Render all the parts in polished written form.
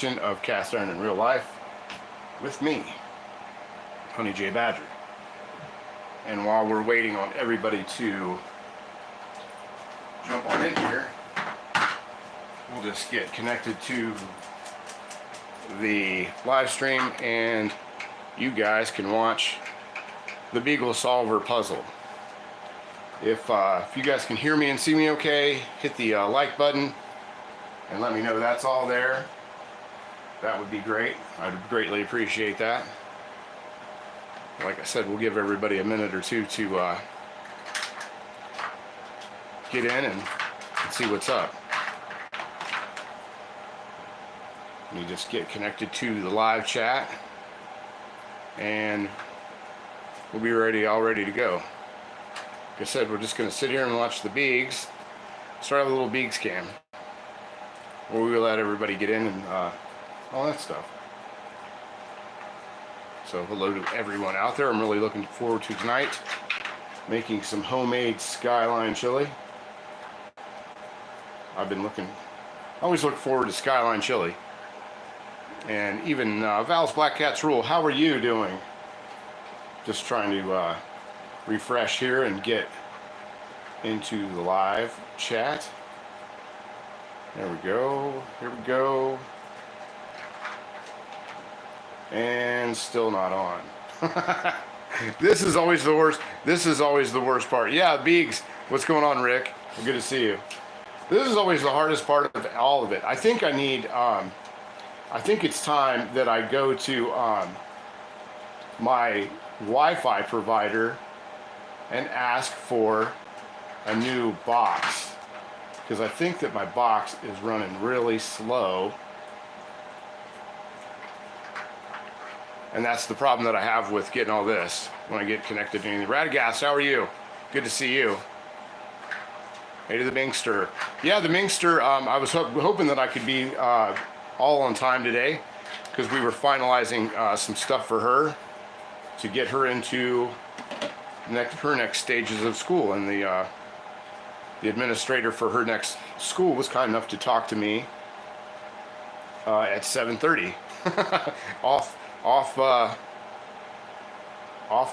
of Cast Iron in Real Life with me, Honey J. Badger. And while we're waiting on everybody to jump on in here, we'll just get connected to the live stream and you guys can watch the Beagle Solver puzzle. If you guys can hear me and see me okay, hit the like button and let me know that's all there. That would be great. I'd greatly appreciate that. Like I said, we'll give everybody a minute or two to get in and see what's up. Let me just get connected to the live chat and we'll be all ready to go. Like I said, we're just going to sit here and watch the Beegs. Start a little Beegs cam where we will let everybody get in and all that stuff. So hello to everyone out there. I'm really looking forward to tonight making some homemade Skyline Chili. I always look forward to Skyline Chili. And even Val's Black Cat's Rule, how are you doing? Just trying to refresh here and get into the live chat. There we go. Here we go. And still not on. This is always the worst. This is always the worst part. Yeah, Beegs, what's going on, Rick? Well, good to see you. This is always the hardest part of all of it. I think I need. I think it's time that I go to my Wi-Fi provider and ask for a new box, because I think that my box is running really slow. And that's the problem that I have with getting all this when I get connected to anything. Radagast, how are you? Good to see you. Hey to the Mingster. Yeah, the Mingster, I was hoping that I could be all on time today because we were finalizing some stuff for her to get her into her next stages of school. And the administrator for her next school was kind enough to talk to me at 7:30 off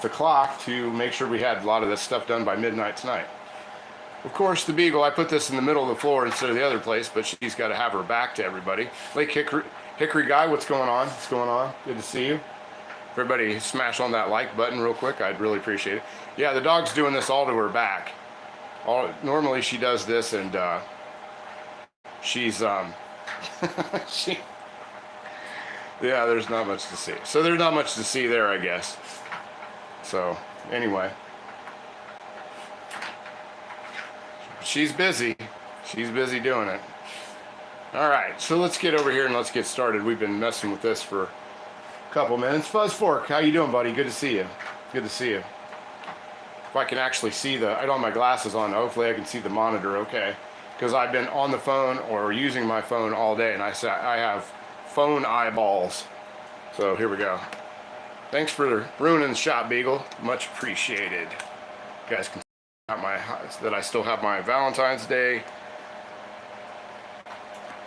the clock to make sure we had a lot of this stuff done by midnight tonight. Of course, the Beagle, I put this in the middle of the floor instead of the other place, but she's got to have her back to everybody. Lake Hickory guy, what's going on? What's going on? Good to see you. Everybody smash on that like button real quick. I'd really appreciate it. Yeah, the dog's doing this all to her back. Normally she does this and she's yeah, there's not much to see. So there's not much to see there, I guess. So, anyway. She's busy. She's busy doing it. Alright, so let's get over here and let's get started. We've been messing with this for a couple minutes. Fuzz Fork, how you doing, buddy? Good to see you. Good to see you. If I can actually see I don't have my glasses on. Hopefully I can see the monitor okay. Because I've been on the phone or using my phone all day and I have phone eyeballs. So here we go. Thanks for ruining the shot, Beagle. Much appreciated. You guys can see that I still have my Valentine's Day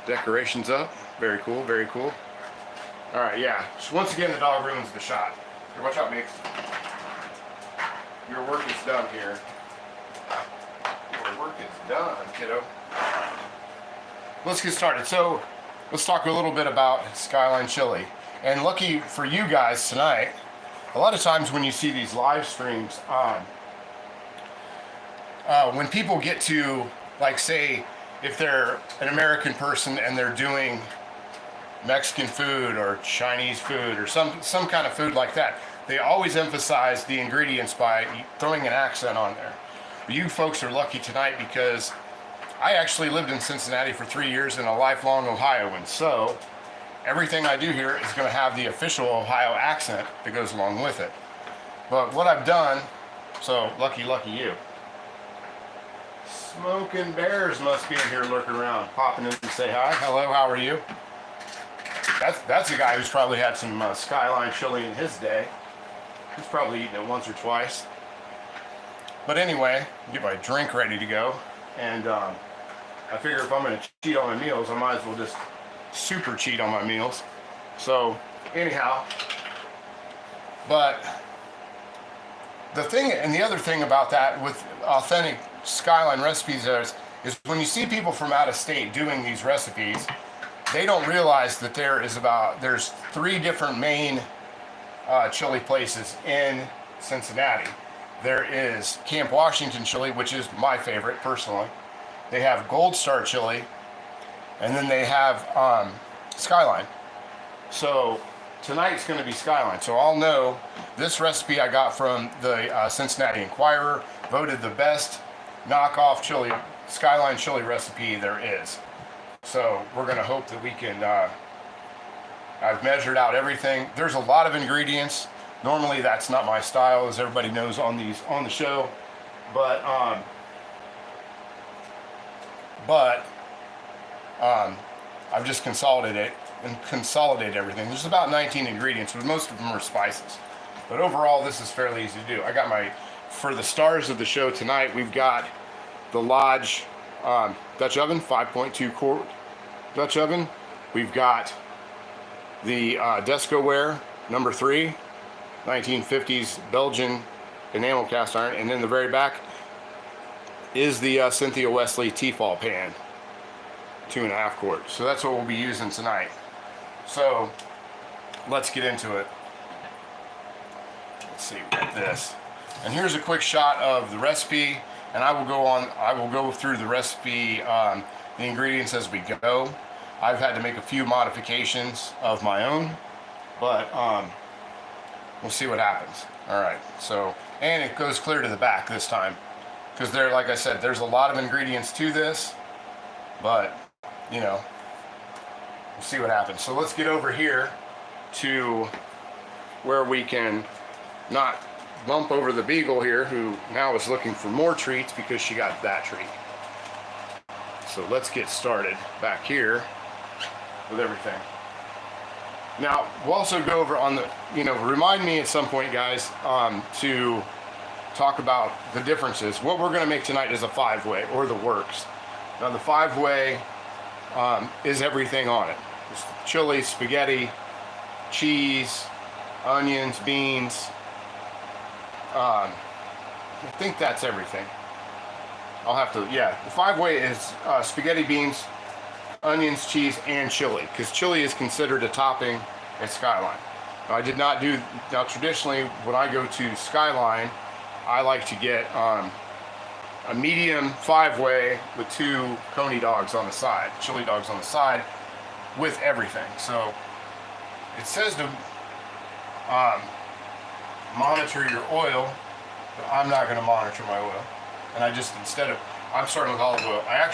decorations up. Very cool, very cool. Alright, yeah. So once again, the dog ruins the shot. Here, watch out, Mix. Your work is done here. Your work is done, kiddo. Let's get started. So, let's talk a little bit about Skyline Chilli. And lucky for you guys tonight, a lot of times when you see these live streams, when people get to, like, say, if they're an American person and they're doing Mexican food or Chinese food or some kind of food like that, they always emphasize the ingredients by throwing an accent on there. You folks are lucky tonight because I actually lived in Cincinnati for 3 years and a lifelong Ohioan, so everything I do here is going to have the official Ohio accent that goes along with it. But what I've done, so lucky you. Smoking Bears must be in here lurking around, popping in to say hi. Hello, how are you? That's a guy who's probably had some Skyline Chilli in his day. He's probably eaten it once or twice. But anyway, get my drink ready to go. And I figure if I'm going to cheat on my meals, I might as well just super cheat on my meals. So anyhow, but the thing, and the other thing about that with authentic Skyline recipes is when you see people from out of state doing these recipes, they don't realize that there's 3 different main chili places in Cincinnati. There is Camp Washington Chili, which is my favorite personally. They have Gold Star Chili, and then they have Skyline. So tonight's going to be Skyline. So I'll know this recipe I got from the Cincinnati Enquirer, voted the best knockoff chili, Skyline chili recipe there is. So we're going to hope that we can, I've measured out everything. There's a lot of ingredients. Normally that's not my style, as everybody knows on the show. But I've just consolidated everything. There's about 19 ingredients, but most of them are spices. But overall, this is fairly easy to do. I got for the stars of the show tonight, we've got the Lodge Dutch oven, 5.2 quart Dutch oven. We've got the Descoware number 3, 1950s Belgian enamel cast iron, and in the very back is the Cynthia Wesley Tefal pan, 2.5 quart. So that's what we'll be using tonight. So let's get into it. Let's see, we got this. And here's a quick shot of the recipe, and I will go through the recipe, the ingredients as we go. I've had to make a few modifications of my own, but we'll see what happens. All right, so, and it goes clear to the back this time, because like I said, there's a lot of ingredients to this, but you know, we'll see what happens. So let's get over here to where we can not bump over the Beagle here, who now is looking for more treats because she got that treat. So let's get started back here with everything. Now, we'll also go over on the, remind me at some point, guys, to talk about the differences. What we're going to make tonight is a 5-way, or the works. Now, the 5-way is everything on it. It's chili, spaghetti, cheese, onions, beans. I think that's everything. I'll have to, yeah. The 5-way is spaghetti, beans, onions, cheese, and chili, because chili is considered a topping at Skyline. Now, I did not do, now traditionally when I go to Skyline, I like to get a medium 5-way with 2 coney dogs on the side, chili dogs on the side, with everything. So it says to monitor your oil, but I'm not going to monitor my oil. And I just, I'm starting with olive oil. I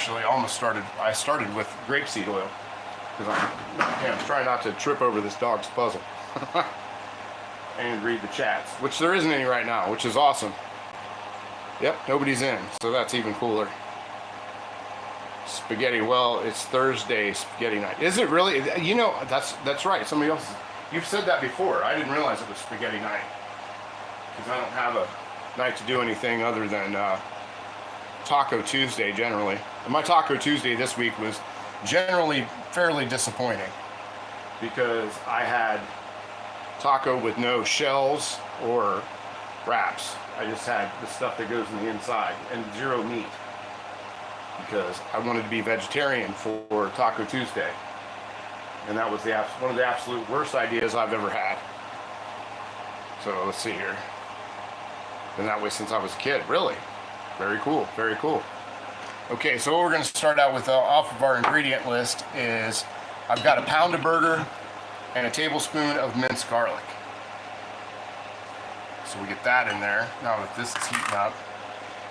started with grapeseed oil, because I'm trying not to trip over this dog's puzzle and read the chats, which there isn't any right now, which is awesome. Yep, nobody's in, so that's even cooler. Spaghetti, well, it's Thursday spaghetti night. Is it really? That's right. Somebody else, you've said that before. I didn't realize it was spaghetti night, because I don't have a night to do anything other than Taco Tuesday generally. And my Taco Tuesday this week was generally fairly disappointing, because I had taco with no shells or wraps. I just had the stuff that goes in the inside and 0 meat, because I wanted to be vegetarian for Taco Tuesday. And that was one of the absolute worst ideas I've ever had. So let's see here. Been that way since I was a kid, really. Very cool, very cool. Okay, so what we're going to start out with off of our ingredient list is I've got a pound of burger and a tablespoon of minced garlic. So we get that in there. Now that this is heating up,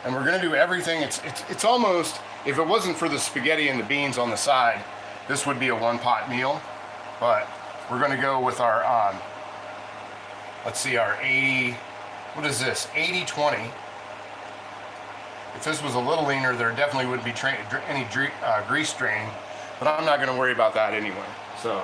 and we're going to do everything. It's almost, if it wasn't for the spaghetti and the beans on the side, this would be a 1-pot meal. But we're going to go with our let's see, our 80. What is this? 80-20. If this was a little leaner, there definitely wouldn't be any grease draining, but I'm not going to worry about that anyway. So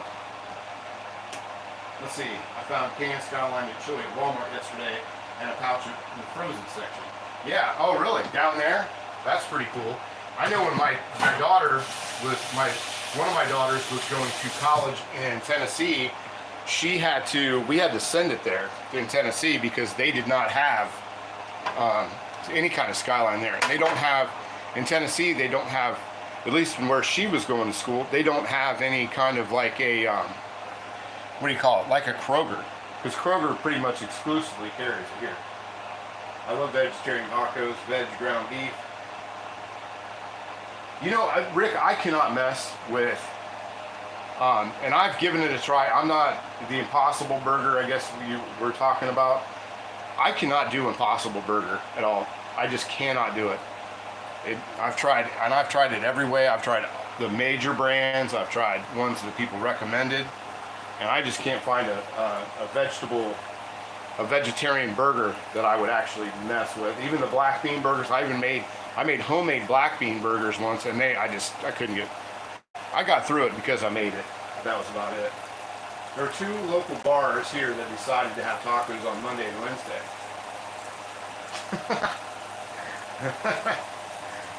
let's see. I found canned Skyline Chilli at Walmart yesterday, and a pouch in the frozen section. Yeah. Oh, really? Down there? That's pretty cool. I know when my daughter was one of my daughters was going to college in Tennessee. We had to send it there in Tennessee because they did not have any kind of Skyline there. They don't have, in Tennessee, they don't have, at least from where she was going to school, they don't have any kind of like a, what do you call it, like a Kroger. Because Kroger pretty much exclusively carries it here. I love vegetarian tacos, veg ground beef. You know, Rick, I cannot mess with, and I've given it a try. I'm not the Impossible Burger, I guess you were talking about. I cannot do Impossible Burger at all. I just cannot do it. I've tried it every way. I've tried the major brands. I've tried ones that people recommended, and I just can't find a vegetarian burger that I would actually mess with. Even the black bean burgers, I made homemade black bean burgers once, and I couldn't get. I got through it because I made it. That was about it. There are 2 local bars here that decided to have tacos on Monday and Wednesday.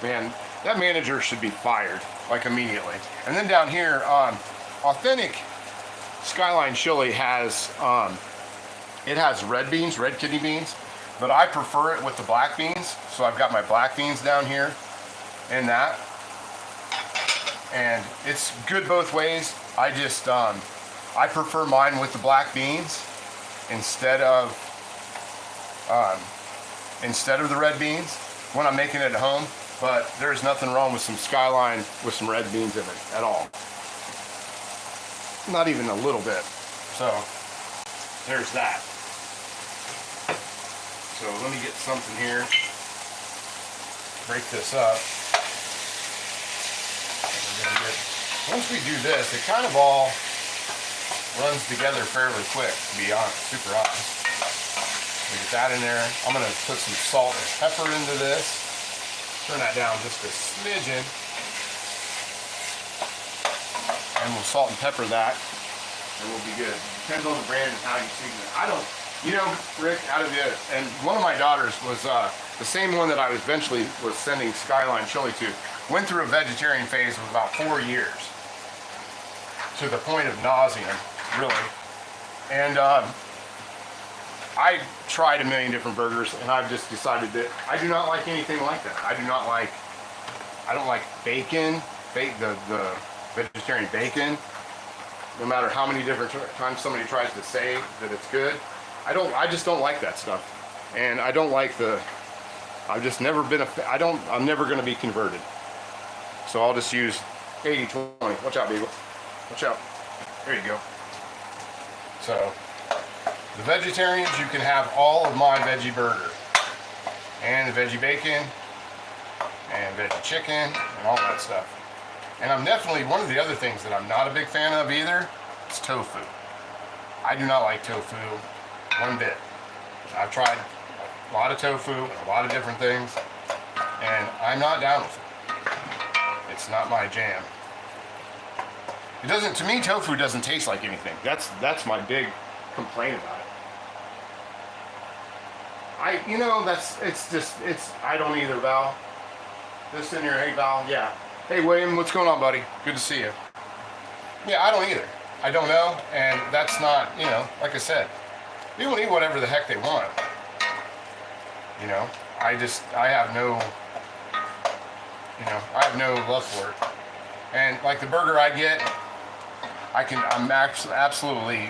Man, that manager should be fired, like immediately. And then down here, authentic Skyline Chili has, it has red beans, red kidney beans, but I prefer it with the black beans. So I've got my black beans down here in that. And it's good both ways. I just, I prefer mine with the black beans instead of the red beans when I'm making it at home. But there's nothing wrong with some Skyline with some red beans in it at all. Not even a little bit. So there's that. So let me get something here. Break this up. Once we do this, it kind of all runs together fairly quick, to be honest, super honest. We get that in there. I'm going to put some salt and pepper into this. Turn that down just a smidgen. And we'll salt and pepper that, and we'll be good. Depends on the brand and how you season it. You know, Rick, out of the, and one of my daughters was the same one that I eventually was sending Skyline Chili to, went through a vegetarian phase of about 4 years. To the point of nausea, really. And I tried a million different burgers, and I've just decided that I do not like anything like that. I don't like bacon, the vegetarian bacon. No matter how many different times somebody tries to say that it's good, I just don't like that stuff. And I don't like I've just never been I'm never going to be converted. So I'll just use 80-20. Watch out, Beagle. Watch out. There you go. So, the vegetarians, you can have all of my veggie burger. And the veggie bacon. And veggie chicken. And all that stuff. And I'm definitely, one of the other things that I'm not a big fan of either, is tofu. I do not like tofu one bit. I've tried a lot of tofu, a lot of different things, and I'm not down with it. It's not my jam. It doesn't, to me, tofu doesn't taste like anything. That's my big complaint about it. I don't either, Val. This in here, hey Val, yeah. Hey William, what's going on, buddy? Good to see you. Yeah, I don't either. I don't know, and that's not, like I said, people eat whatever the heck they want. I have no love for it. And like the burger I get, I'm absolutely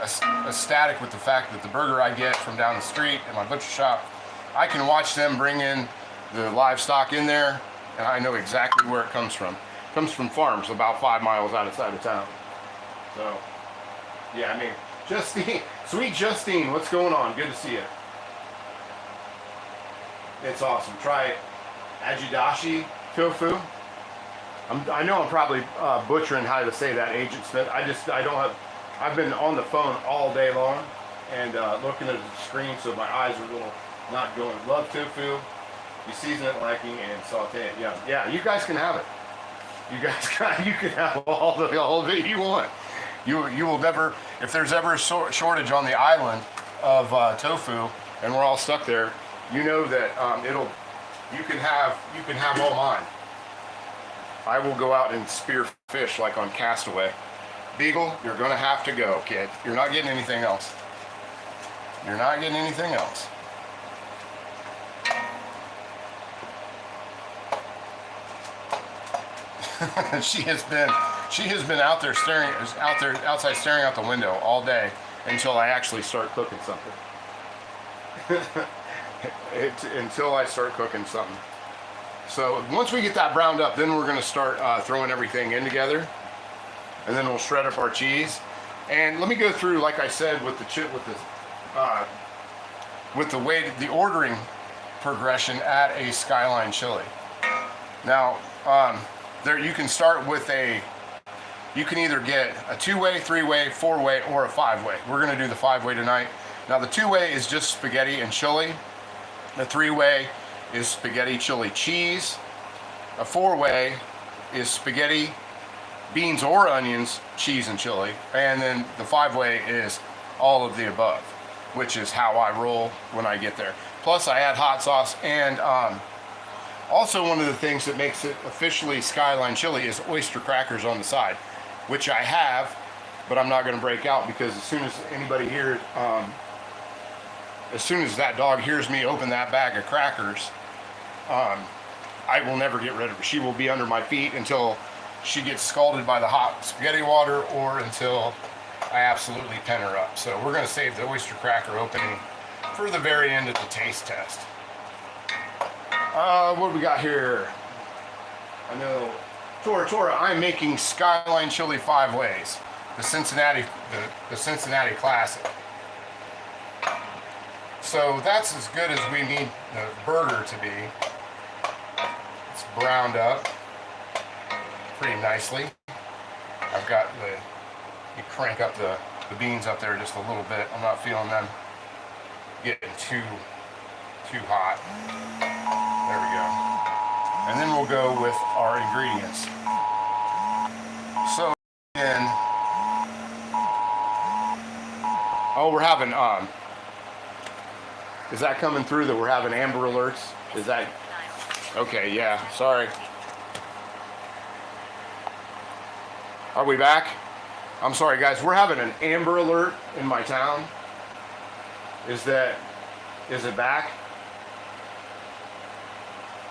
ecstatic with the fact that the burger I get from down the street at my butcher shop, I can watch them bring in the livestock in there, and I know exactly where it comes from. It comes from farms about 5 miles outside of town. So, yeah, Justine, sweet Justine, what's going on? Good to see you. It's awesome. Try ajidashi tofu. I know I'm probably butchering how to say that, Agent Smith. I've been on the phone all day long and looking at the screen, so my eyes are a little not going. Love tofu. You season it liking and saute it. Yeah, you guys can have it. You can have all of it you want. You will never, if there's ever a shortage on the island of tofu and we're all stuck there, you know that you can have all mine. I will go out and spear fish like on Castaway. Beagle, you're gonna have to go, kid. You're not getting anything else. You're not getting anything else. she has been outside staring out the window all day until I actually start cooking something. Until I start cooking something. So once we get that browned up, then we're going to start throwing everything in together, and then we'll shred up our cheese. And let me go through, like I said, with the ordering progression at a Skyline Chilli. Now, there you can start with you can either get a 2-way, 3-way, 4-way, or a 5-way. We're going to do the 5-way tonight. Now the 2-way is just spaghetti and chili. The 3-way is spaghetti, chili, cheese. A 4-way is spaghetti, beans or onions, cheese, and chili. And then the 5-way is all of the above, which is how I roll when I get there. Plus I add hot sauce, and also one of the things that makes it officially Skyline Chilli is oyster crackers on the side, which I have, but I'm not going to break out, because as soon as anybody hears, as soon as that dog hears me open that bag of crackers, I will never get rid of her. She will be under my feet until she gets scalded by the hot spaghetti water, or until I absolutely pen her up. So we're going to save the oyster cracker opening for the very end of the taste test. What do we got here? I know, Tora, I'm making Skyline Chilli 5 ways, the Cincinnati Classic. So that's as good as we need the burger to be. It's browned up pretty nicely. I've got you crank up the beans up there just a little bit. I'm not feeling them getting too hot. There we go. And then we'll go with our ingredients. So then, oh, we're having is that coming through that we're having Amber Alerts? Is that okay? Yeah, sorry. Are we back? I'm sorry, guys. We're having an Amber Alert in my town. Is it back?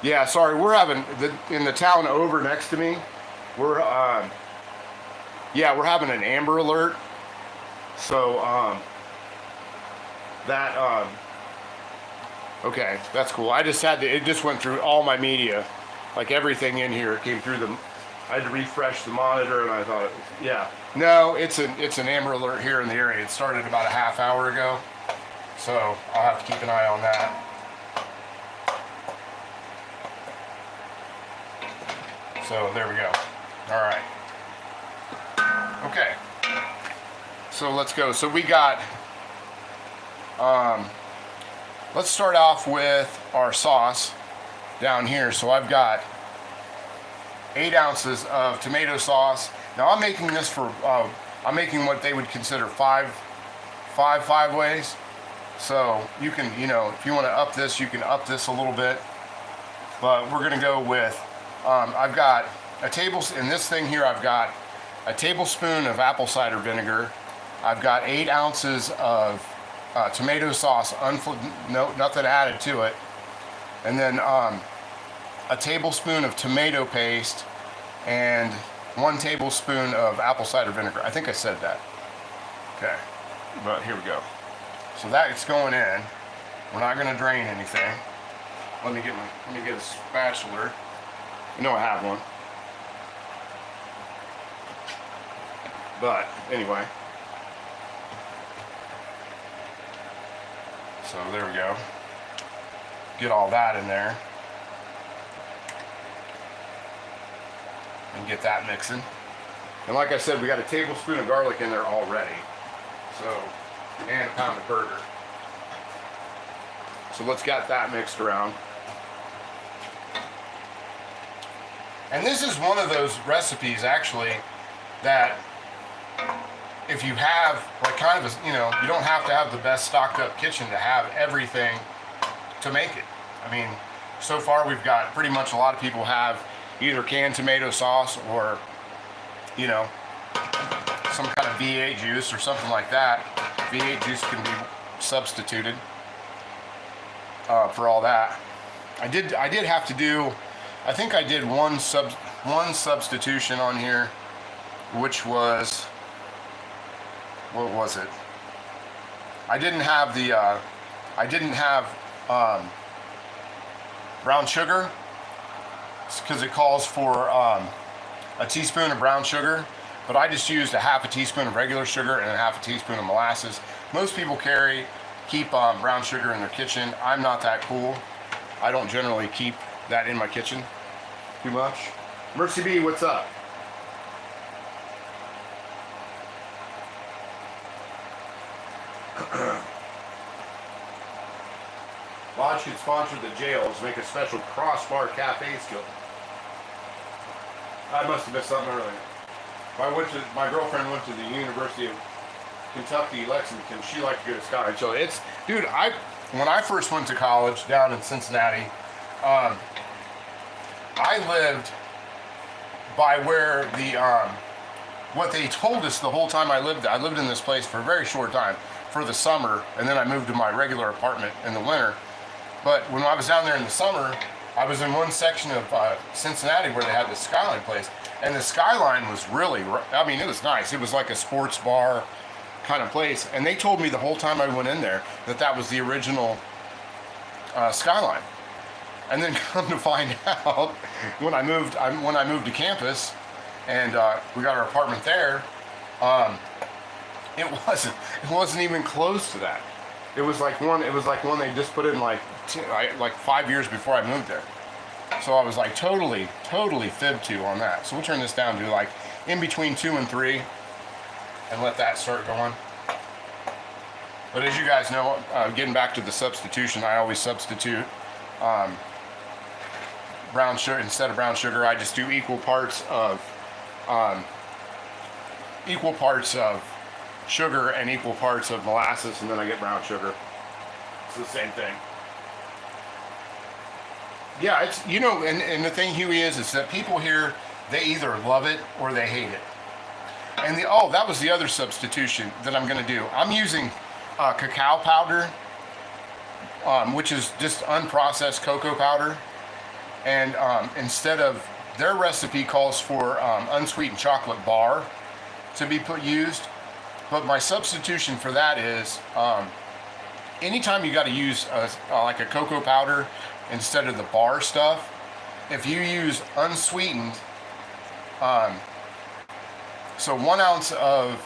Yeah, sorry. We're having in the town over next to me. We're having an Amber Alert. So okay, that's cool. I just it just went through all my media, like everything in here. It came through I had to refresh the monitor, and I thought, yeah. No, it's an Amber Alert here in the area. It started about a half hour ago, so I'll have to keep an eye on that. So there we go. All right. Okay. So let's go. So we got, let's start off with our sauce down here. So I've got 8 ounces of tomato sauce. Now I'm making this for, I'm making what they would consider five ways. So you can, if you want to up this, you can up this a little bit. But we're going to go with, I've got in this thing here, I've got a tablespoon of apple cider vinegar. I've got 8 ounces of tomato sauce, nothing added to it. And then a tablespoon of tomato paste and 1 tablespoon of apple cider vinegar. I think I said that. Okay, but here we go. So that's going in. We're not going to drain anything. Let me get a spatula. I know I have one. But anyway. So there we go. Get all that in there. And get that mixing. And like I said, we got a tablespoon of garlic in there already. So, and a pound of burger. So let's get that mixed around. And this is one of those recipes, actually, that if you have, like, kind of a, you don't have to have the best stocked up kitchen to have everything to make it. I mean, so far we've got pretty much a lot of people have either canned tomato sauce or you know, some kind of V8 juice or something like that. V8 juice can be substituted for all that. I did have to do, I think I did one substitution on here, which was, what was it? I didn't have the brown sugar, because it calls for a teaspoon of brown sugar, but I just used a half a teaspoon of regular sugar and a half a teaspoon of molasses. Most people keep brown sugar in their kitchen. I'm not that cool. I don't generally keep that in my kitchen too much. Mercy B, what's up? Lodge should sponsor the jails, make a special crossbar cafe skill. I must have missed something earlier. My girlfriend went to the University of Kentucky, Lexington. She liked to go to Skyline Chilli. Dude, when I first went to college down in Cincinnati, I lived by where what they told us the whole time I lived in this place for a very short time, for the summer, and then I moved to my regular apartment in the winter. But when I was down there in the summer, I was in one section of Cincinnati where they had the Skyline place, and the Skyline was really, I mean, it was nice. It was like a sports bar kind of place, and they told me the whole time I went in there that was the original Skyline. And then come to find out, when I moved to campus, and we got our apartment there, it wasn't even close to that. It was like one they just put in like 5 years before I moved there. So I was like totally fibbed to on that. So we'll turn this down to like in between 2 and 3 and let that start going. But as you guys know, getting back to the substitution, I always substitute brown sugar. Instead of brown sugar, I just do equal parts of sugar and equal parts of molasses, and then I get brown sugar. It's the same thing. Yeah, it's, you know, and the thing, Huey, is that people here, they either love it or they hate it. And that was the other substitution that I'm going to do. I'm using cacao powder, which is just unprocessed cocoa powder. And instead of, their recipe calls for unsweetened chocolate bar to be used. But my substitution for that is, anytime you got to use like a cocoa powder instead of the bar stuff, if you use unsweetened, so 1 ounce of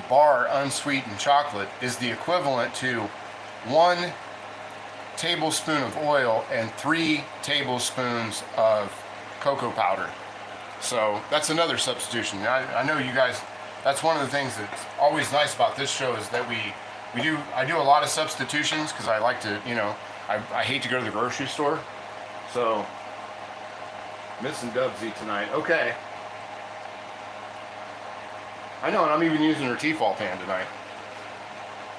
bar unsweetened chocolate is the equivalent to 1 tablespoon of oil and 3 tablespoons of cocoa powder. So that's another substitution. I know you guys, that's one of the things that's always nice about this show is that I do a lot of substitutions because I like to, you know, I hate to go to the grocery store. So, missing Dubsy tonight. Okay. I know, and I'm even using her Tefal pan tonight.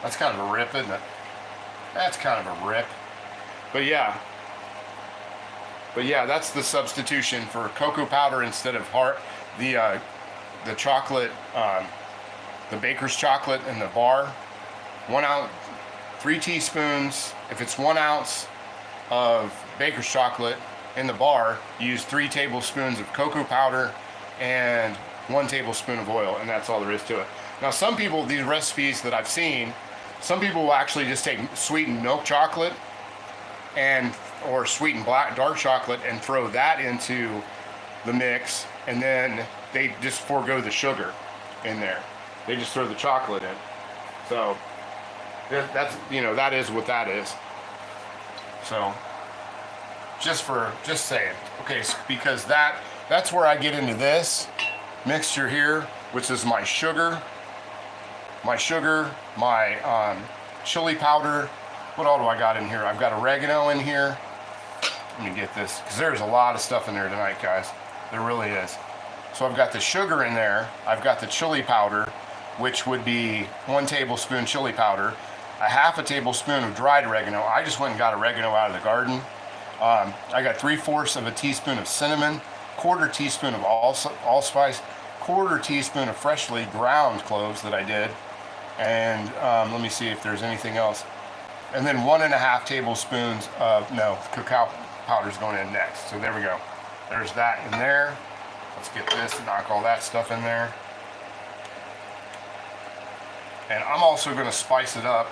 That's kind of a rip, isn't it? That's kind of a rip. But yeah, that's the substitution for cocoa powder instead of the chocolate, the baker's chocolate in the bar. 1 ounce, 3 teaspoons. If it's 1 ounce of baker's chocolate in the bar, you use 3 tablespoons of cocoa powder and 1 tablespoon of oil, and that's all there is to it. Now, some people, these recipes that I've seen, some people will actually just take sweetened milk chocolate or sweetened dark chocolate and throw that into the mix, and then they just forego the sugar in there. They just throw the chocolate in. So that's, you know, that is what that is. So just saying. Okay, so because that's where I get into this mixture here, which is my sugar, my chili powder. What all do I got in here? I've got oregano in here. Let me get this, because there's a lot of stuff in there tonight, guys. There really is. So I've got the sugar in there. I've got the chili powder, which would be 1 tablespoon chili powder, a half a tablespoon of dried oregano. I just went and got oregano out of the garden. I got 3/4 of a teaspoon of cinnamon, quarter teaspoon of allspice, quarter teaspoon of freshly ground cloves that I did, and let me see if there's anything else. And then 1.5 tablespoons of, no, cacao powder's going in next. So there we go. There's that in there. Let's get this and knock all that stuff in there. And I'm also going to spice it up.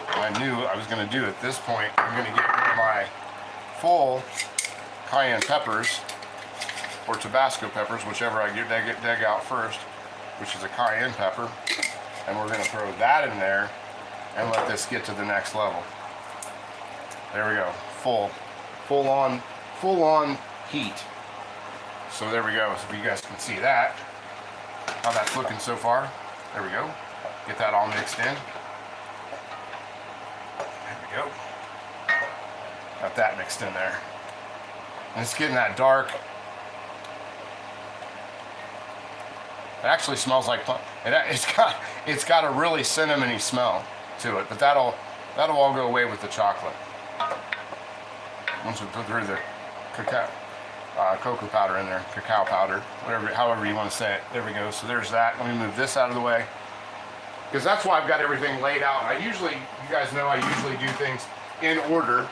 I knew I was going to do at this point. I'm going to get rid of my full cayenne peppers, or Tabasco peppers, whichever I dig out first, which is a cayenne pepper. And we're going to throw that in there and let this get to the next level. There we go. Full on heat. So there we go. So you guys can see that, how that's looking so far. There we go. Get that all mixed in. There we go. Got that mixed in there. And it's getting that dark. It actually smells like it's got a really cinnamony smell to it, but that'll all go away with the chocolate once we put through the cocoa powder in there, cacao powder, however you want to say it. There we go. So there's that. Let me move this out of the way, because that's why I've got everything laid out. You guys know I usually do things in order,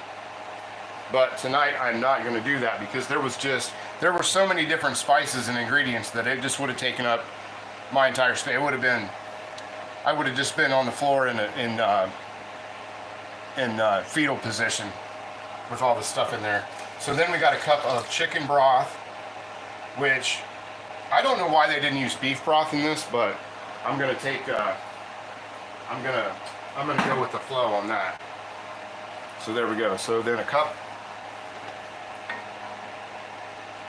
but tonight I'm not going to do that because there were so many different spices and ingredients that it just would have taken up my entire space. I would have just been on the floor in fetal position with all the stuff in there. So then we got a cup of chicken broth, which I don't know why they didn't use beef broth in this, but I'm gonna go with the flow on that. So there we go. So then a cup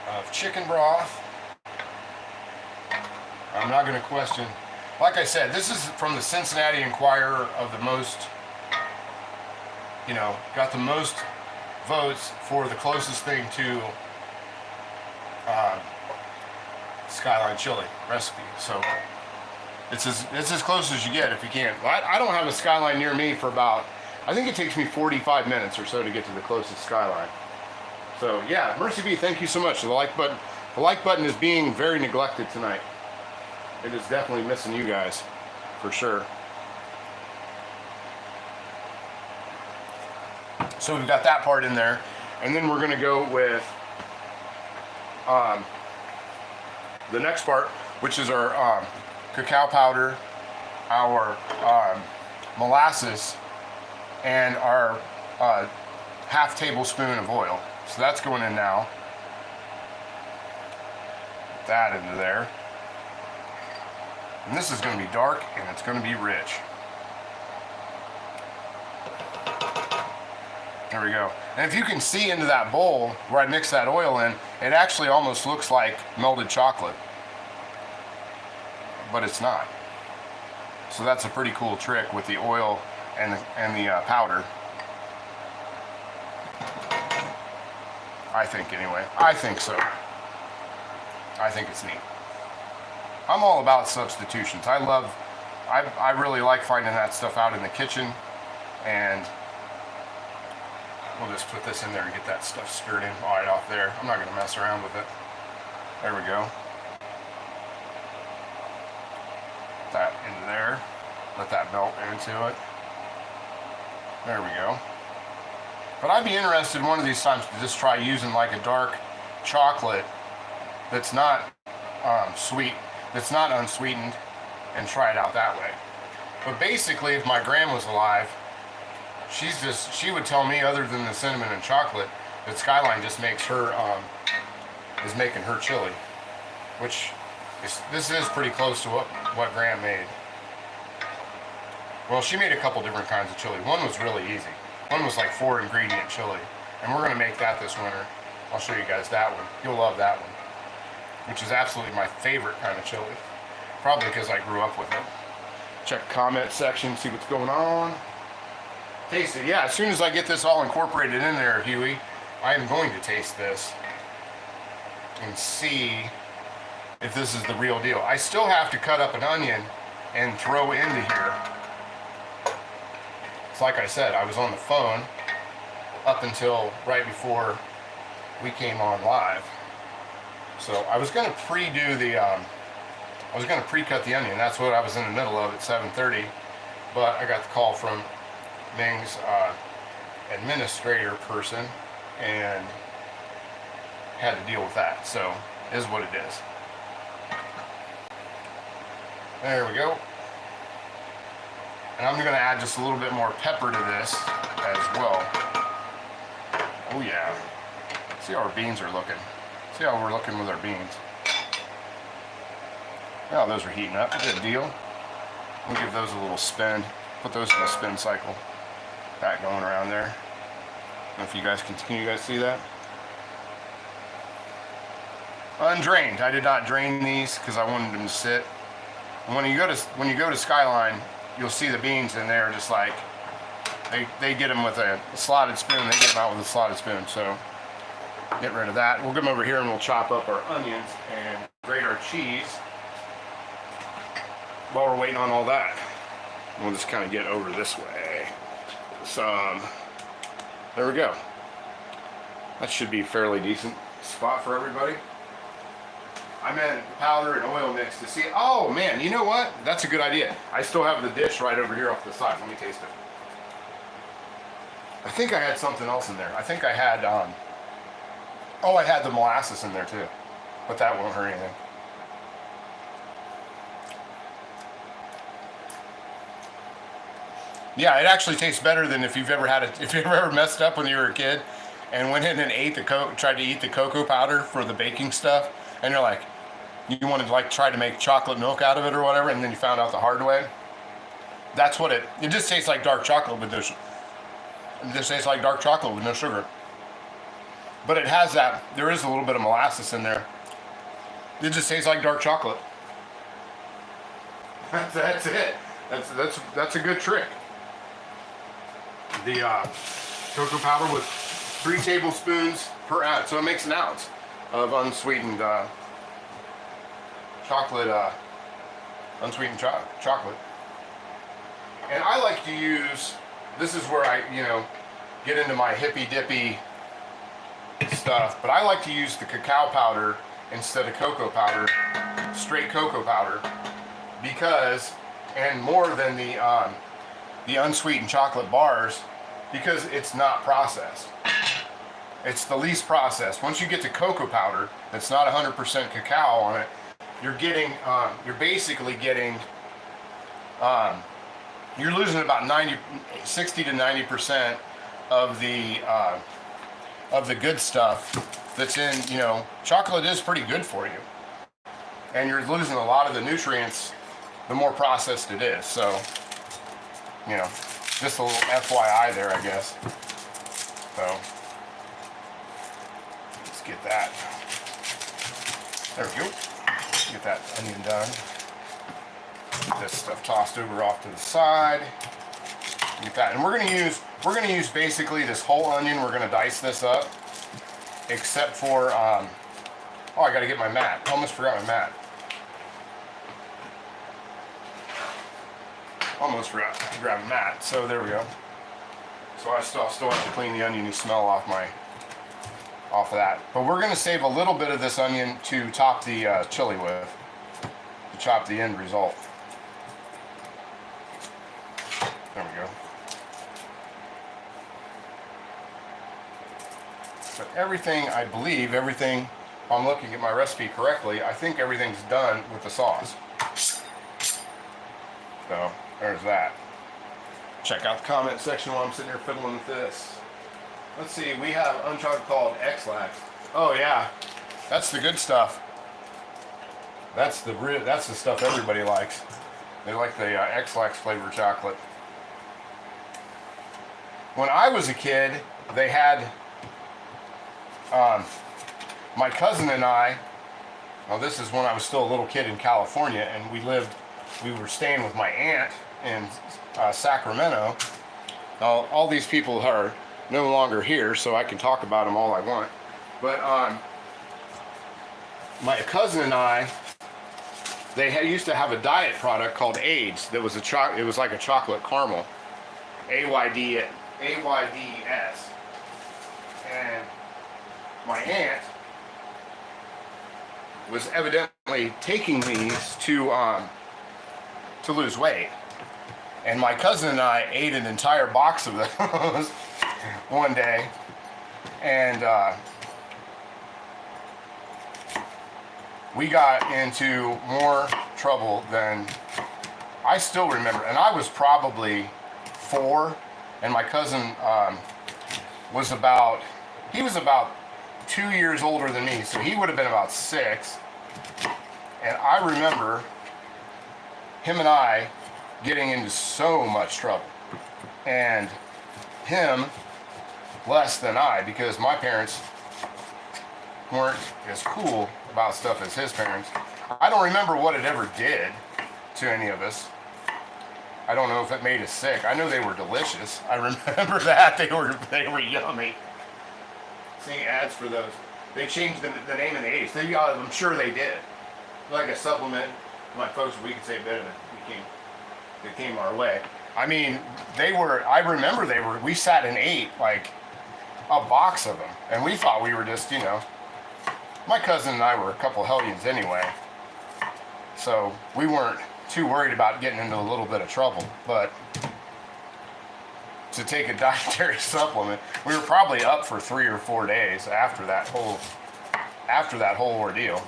of chicken broth. I'm not going to question. Like I said, this is from the Cincinnati Enquirer of the most, got the most votes for the closest thing to Skyline Chilli recipe. So it's as close as you get if you can. I don't have a Skyline near me for about, I think it takes me 45 minutes or so to get to the closest Skyline. So yeah, Mercy B, thank you so much. The like button is being very neglected tonight. It is definitely missing you guys, for sure. So we've got that part in there, and then we're going to go with the next part, which is our cacao powder, our molasses, and our half tablespoon of oil. So that's going in now. Put that into there. And this is going to be dark and it's going to be rich. There we go. And if you can see into that bowl where I mixed that oil in, it actually almost looks like melted chocolate. But it's not. So that's a pretty cool trick with the oil and the powder. I think anyway. I think so. I think it's neat. I'm all about substitutions. I really like finding that stuff out in the kitchen, and we'll just put this in there and get that stuff stirred in right off there. I'm not going to mess around with it. There we go. That into there. Let that melt into it. There we go. But I'd be interested one of these times to just try using like a dark chocolate that's not sweet, that's not unsweetened, and try it out that way. But basically, if my gran was alive, she would tell me, other than the cinnamon and chocolate, that Skyline just makes her is making her chili, which this is pretty close to what Gran made. Well, she made a couple different kinds of chili. One was really easy. One was like 4 ingredient chili, and we're gonna make that this winter. I'll show you guys that one. You'll love that one, which is absolutely my favorite kind of chili. Probably because I grew up with it. Check the comment section, see what's going on. Taste it. Yeah, as soon as I get this all incorporated in there, Huey, I am going to taste this and see if this is the real deal. I still have to cut up an onion and throw into here. It's like I said, I was on the phone up until right before we came on live. So I was going to pre-do the, I was going to pre-cut the onion. That's what I was in the middle of at 7:30. But I got the call from Ming's administrator person and had to deal with that. So it is what it is. There we go. And I'm going to add just a little bit more pepper to this as well. Oh yeah. See how our beans are looking. See how we're looking with our beans. Oh, those are heating up. Good deal. We'll give those a little spin. Put those in a spin cycle. That going around there. I don't know if you guys can you guys see that? Undrained. I did not drain these because I wanted them to sit. And when you go to Skyline, you'll see the beans in there just like they get them with a slotted spoon. They get them out with a slotted spoon. So get rid of that. We'll come over here and we'll chop up our onions and grate our cheese while we're waiting on all that. We'll just kind of get over this way. There we go. That should be a fairly decent spot for everybody. I meant powder and oil mix to see. Oh man, you know what? That's a good idea. I still have the dish right over here off the side. Let me taste it. I think I had something else in there. I think I had, oh, I had the molasses in there too, but that won't hurt anything. Yeah, it actually tastes better than if you've ever had it. If you've ever messed up when you were a kid and went in and ate tried to eat the cocoa powder for the baking stuff, and you're like, you wanted to like try to make chocolate milk out of it or whatever, and then you found out the hard way. That's what it just tastes like dark chocolate with no. It just tastes like dark chocolate with no sugar. But it has that. There is a little bit of molasses in there. It just tastes like dark chocolate. That's it. That's a good trick. The cocoa powder with 3 tablespoons per ounce, so it makes an ounce of unsweetened chocolate. Unsweetened chocolate. And I like to use. This is where I, get into my hippy dippy stuff. But I like to use the cacao powder instead of cocoa powder, straight cocoa powder, because, and more than the unsweetened chocolate bars, because it's not processed. It's the least processed. Once you get to cocoa powder, that's not 100% cacao on it, you're getting, you're basically getting, you're losing about 60 to 90% of the good stuff that's in, chocolate is pretty good for you. And you're losing a lot of the nutrients the more processed it is. So, just a little FYI there, I guess. So, let's get that. There we go. Get that onion done. Get this stuff tossed over off to the side. Get that, and we're gonna use basically this whole onion. We're gonna dice this up, except for oh, I gotta get my mat. Almost forgot my mat. Almost forgot to grab a mat. So there we go. So I still have to clean the oniony smell off of that. But we're gonna save a little bit of this onion to top the chili with, to chop the end result. There we go. But everything, I believe, everything, if I'm looking at my recipe correctly, I think everything's done with the sauce. So, there's that. Check out the comment section while I'm sitting here fiddling with this. Let's see, we have unchocolate called X-Lax. Oh yeah, that's the good stuff. That's the stuff everybody likes. They like the X-Lax flavored chocolate. When I was a kid, they had, my cousin and I, well, this is when I was still a little kid in California, and we were staying with my aunt in Sacramento. Now, all these people are no longer here, so I can talk about them all I want. But my cousin and I, they used to have a diet product called AIDS that was it was like a chocolate caramel, AYDS. And my aunt was evidently taking these to lose weight. And my cousin and I ate an entire box of those one day. And we got into more trouble than I still remember. And I was probably 4, and my cousin was about 2 years older than me, so he would have been about 6. And I remember him and I getting into so much trouble, and him less than I, because my parents weren't as cool about stuff as his parents. I don't remember what it ever did to any of us. I don't know if it made us sick. I know they were delicious. I remember that. They were yummy. Seeing ads for those. They changed the name in the 80s. I'm sure they did. Like a supplement. My folks, we could say better than they came our way. I mean, I remember we sat and ate like a box of them. And we thought we were just, my cousin and I were a couple hellions anyway. So we weren't too worried about getting into a little bit of trouble. But to take a dietary supplement, we were probably up for 3 or 4 days after that whole ordeal.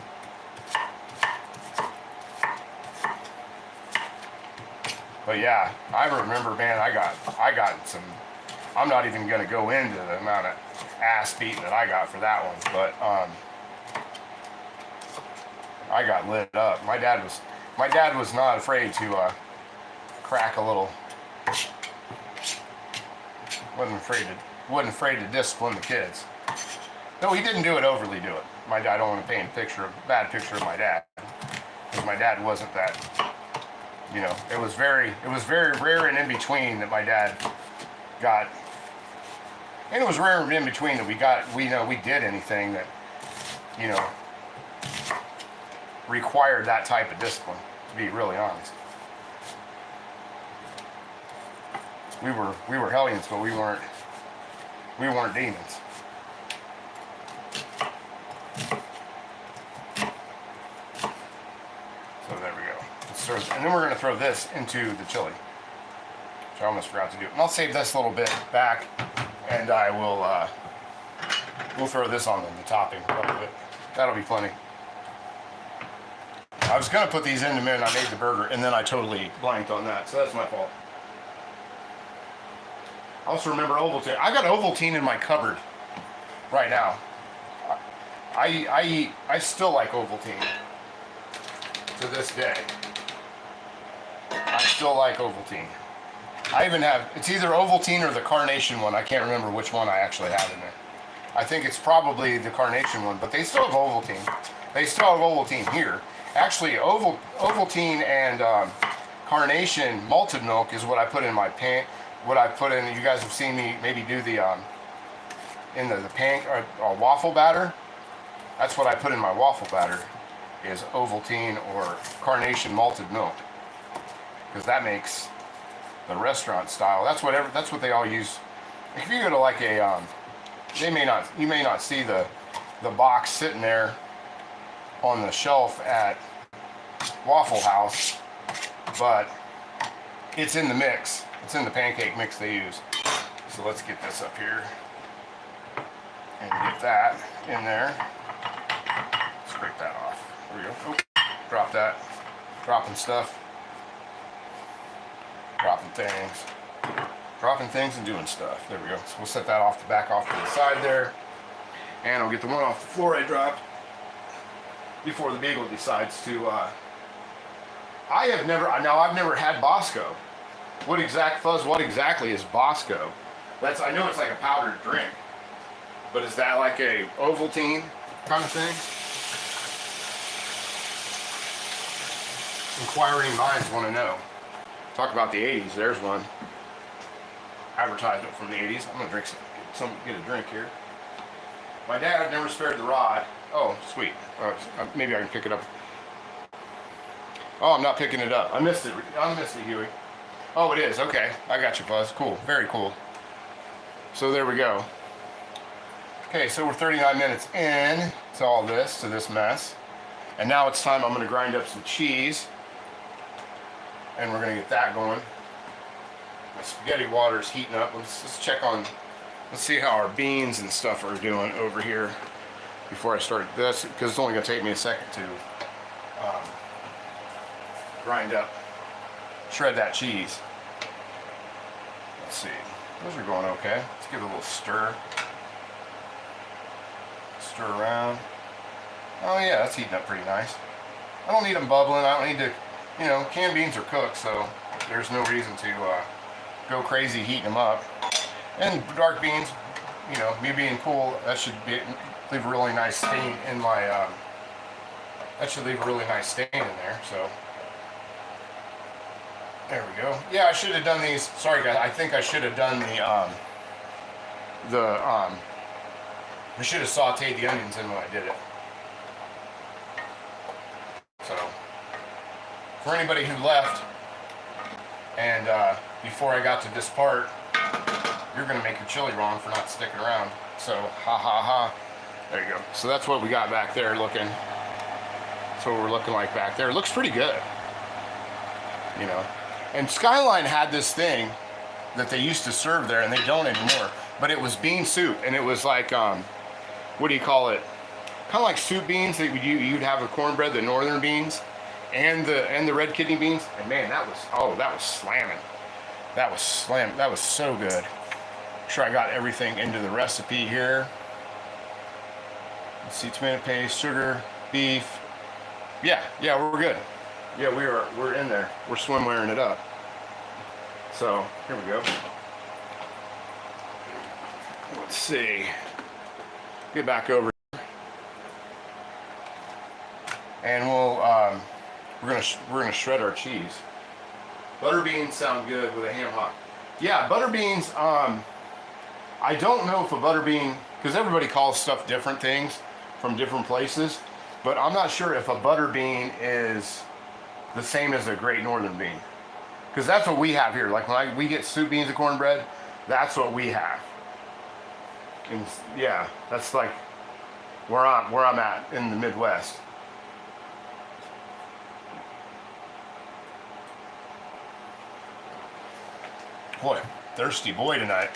But yeah, I remember, man, I got some. I'm not even going to go into the amount of ass beating that I got for that one, but I got lit up. My dad was not afraid to crack a little. Wasn't afraid to discipline the kids. No, he didn't do it overly. My dad, I don't want to paint a bad picture of my dad, because my dad wasn't that. It was very rare and in between that my dad got, and it was rare and in between that we did anything that, required that type of discipline, to be really honest. We were hellions, but we weren't demons. So there we go. And then we're going to throw this into the chili, which I almost forgot to do. And I'll save this little bit back, and I will we'll throw this on the topping a little bit. That'll be plenty. I was going to put these in a minute, and I made the burger, and then I totally blanked on that, so that's my fault. I also remember Ovaltine. I got Ovaltine in my cupboard right now. I still like Ovaltine to this day. I still like Ovaltine. I even have, it's either Ovaltine or the Carnation one. I can't remember which one I actually have in there. I think it's probably the Carnation one, but they still have Ovaltine. They still have Ovaltine here. Actually, Ovaltine and Carnation malted milk is what I put in my pan. What I put in, you guys have seen me maybe do the in the pan or waffle batter. That's what I put in my waffle batter, is Ovaltine or Carnation malted milk, because that makes the restaurant style. That's what they all use. If you go to like a, you may not see the box sitting there on the shelf at Waffle House, but it's in the mix. It's in the pancake mix they use. So let's get this up here and get that in there. Scrape that off. There we go. Oh, drop that. Dropping stuff. Dropping things and doing stuff. There we go. So we'll set that back off to the side there. And I'll get the one off the floor I dropped before the beagle decides to, I've never had Bosco. What exactly is Bosco? I know it's like a powdered drink, but is that like a Ovaltine kind of thing? Inquiring minds want to know. Talk about the 80s, there's one. Advertisement from the 80s. I'm gonna get a drink here. My dad never spared the rod. Oh, sweet. Maybe I can pick it up. Oh, I'm not picking it up. I missed it, Huey. Oh, it is. Okay. I got you, Buzz. Cool. Very cool. So there we go. Okay, so we're 39 minutes in to all this, to this mess. And now it's time, I'm gonna grind up some cheese. And we're gonna get that going. My spaghetti water is heating up. Let's check on, let's see how our beans and stuff are doing over here before I start this, because it's only gonna take me a second to grind up, shred that cheese. Let's see, those are going okay. Let's give it a little stir. Stir around. Oh yeah, that's heating up pretty nice. I don't need them bubbling. I don't need to, you know, canned beans are cooked, so there's no reason to go crazy heating them up. And dark beans, you know, me being cool, that should leave a really nice stain in my, that should leave a really nice stain in there, so. There we go. Yeah, I should have done these, sorry guys, I think I should have done I should have sauteed the onions in when I did it. So, for anybody who left, and before I got to this part, you're gonna make your chili wrong for not sticking around. So, ha ha ha. There you go. So that's what we got back there looking. That's what we're looking like back there. It looks pretty good. You know. And Skyline had this thing that they used to serve there, and they don't anymore. But it was bean soup, and it was like, what do you call it? Kind of like soup beans that you'd have with cornbread, the northern beans, and the red kidney beans. And man, that was slamming. That was slam. That was so good. Make sure I got everything into the recipe here. Let's see, tomato paste, sugar, beef. Yeah, we're good. Yeah, we're in there. We're swimwearing it up. So here we go. Let's see. Get back over. And we're gonna shred our cheese. Butter beans sound good with a ham hock. Yeah, butter beans. I don't know if a butter bean, because everybody calls stuff different things from different places, but I'm not sure if a butter bean is the same as a Great Northern bean, because that's what we have here. Like when we get soup beans and cornbread, that's what we have. And yeah, that's like where I'm at in the Midwest. Boy, thirsty boy tonight.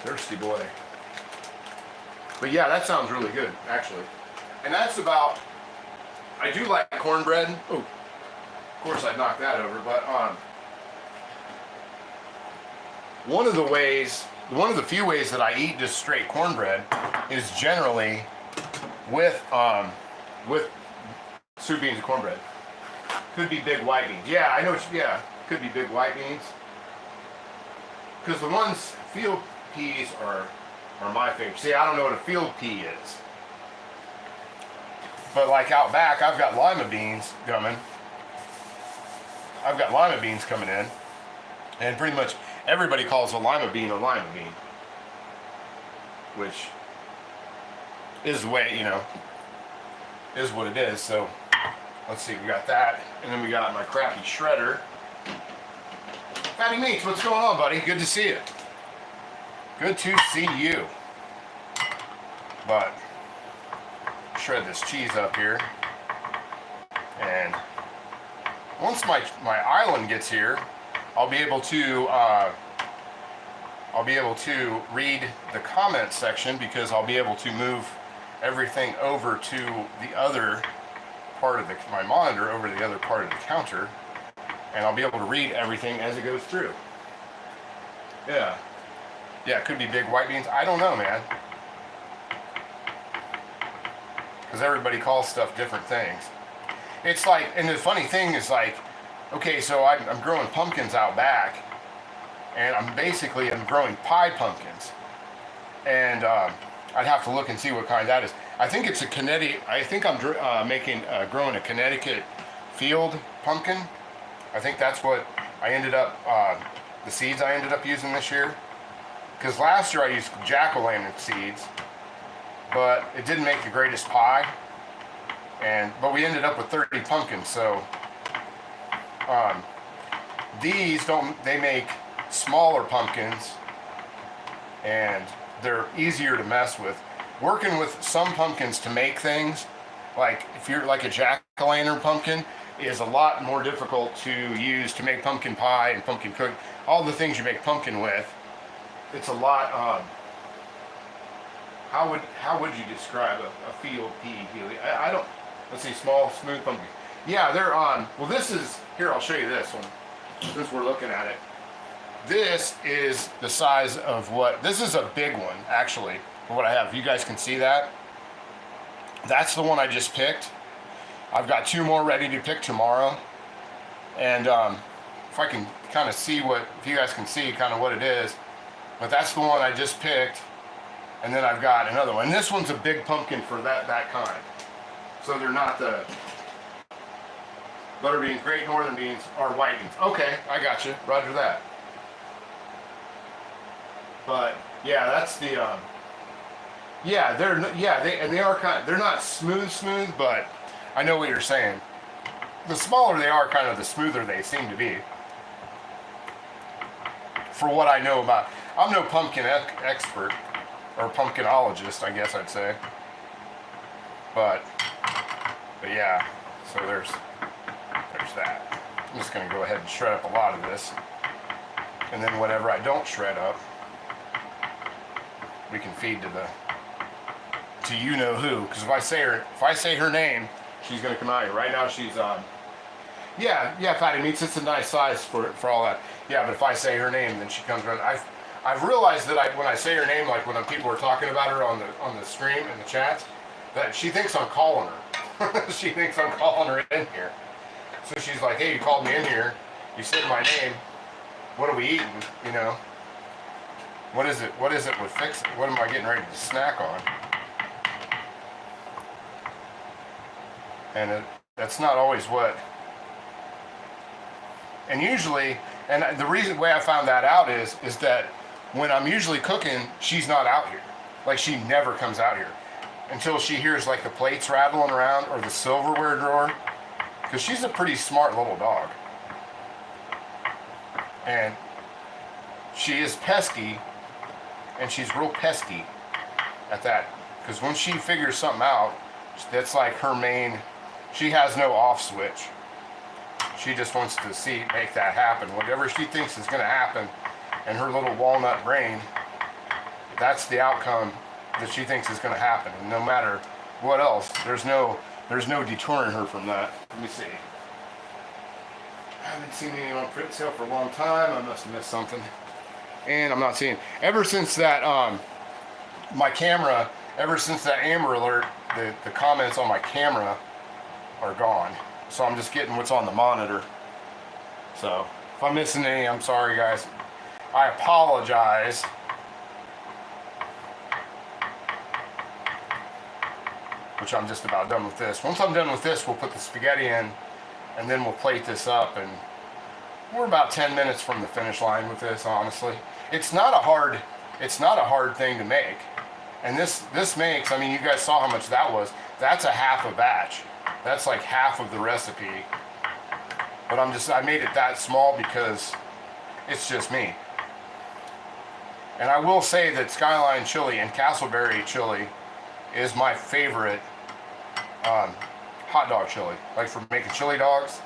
Thirsty boy. But yeah, that sounds really good, actually. And that's about, I do like cornbread. Oh, of course I knocked that over, but one of the few ways that I eat just straight cornbread is generally with soup beans and cornbread. Could be big white beans. Yeah, I know could be big white beans. Because the ones, field peas are my favorite. See, I don't know what a field pea is. But like out back, I've got lima beans coming. I've got lima beans coming in. And pretty much everybody calls a lima bean, which is the way, you know, is what it is. So let's see, we got that. And then we got my crappy shredder. Fatty Meats, what's going on, buddy? Good to see you. Good to see you. But shred this cheese up here. And once my island gets here, I'll be able to read the comment section, because I'll be able to move everything over to the other part of my monitor, over to the other part of the counter. And I'll be able to read everything as it goes through. Yeah. Yeah, it could be big white beans. I don't know, man. Because everybody calls stuff different things. It's like, and the funny thing is like, okay, so I'm growing pumpkins out back. And I'm growing pie pumpkins. And I'd have to look and see what kind that is. I think it's I think I'm growing a Connecticut field pumpkin. I think that's what I ended up, the seeds I ended up using this year. Because last year I used jack-o'-lantern seeds, but it didn't make the greatest pie. But we ended up with 30 pumpkins, so they make smaller pumpkins, and they're easier to mess with. Working with some pumpkins to make things like if you're like a jack-o'-lantern pumpkin, is a lot more difficult to use to make pumpkin pie and pumpkin cook. All the things you make pumpkin with, it's a lot. How would you describe a field pea, Healy? I don't. Let's see, small, smooth pumpkin. Yeah, they're on. Well, this is here. I'll show you this one. Since we're looking at it, this is the size of what. This is a big one, actually. For what I have, you guys can see that. That's the one I just picked. I've got 2 more ready to pick tomorrow, and if I can kind of see if you guys can see kind of what it is, but that's the one I just picked. And then I've got another one. And this one's a big pumpkin for that kind. So they're not the butter beans, great northern beans, or white beans. Okay, I got you. Roger that. But yeah, that's the yeah, they are kind of, they're not smooth, but I know what you're saying. The smaller they are, kind of the smoother they seem to be. For what I know about, I'm no pumpkin expert. Or pumpkinologist, I guess I'd say. But yeah, so there's that. I'm just gonna go ahead and shred up a lot of this. And then whatever I don't shred up, we can feed to you know who. Because if I say her name, she's gonna come out here. Right now she's yeah, fatty meats, it's a nice size for all that. Yeah, but if I say her name, then she comes around. I've realized that when I say her name, like when people are talking about her on the stream and the chats, that she thinks I'm calling her. She thinks I'm calling her in here. So she's like, hey, you called me in here. You said my name. What are we eating? You know? What is it? What is it with Fix It? What am I getting ready to snack on? And that's not always what. And usually, and the way I found that out is that when I'm usually cooking, she's not out here. Like, she never comes out here until she hears like the plates rattling around or the silverware drawer, because she's a pretty smart little dog. And she is pesky, and she's real pesky at that, because when she figures something out, that's like her main, she has no off switch. She just wants to make that happen. Whatever she thinks is going to happen, and her little walnut brain, that's the outcome that she thinks is going to happen. And no matter what else, there's no detouring her from that. Let me see. I haven't seen any on print sale for a long time. I must have missed something. And I'm not seeing. Ever since that, my camera, ever since that Amber Alert, the comments on my camera are gone. So I'm just getting what's on the monitor. So if I'm missing any, I'm sorry, guys. I apologize. Which I'm just about done with this. Once I'm done with this, we'll put the spaghetti in, and then we'll plate this up, and we're about 10 minutes from the finish line with this, honestly. It's not a hard thing to make. And this makes, I mean, you guys saw how much that was. That's a half a batch. That's like half of the recipe. But I made it that small because it's just me. And I will say that Skyline Chilli and Castleberry chili is my favorite hot dog chili, like for making chili dogs.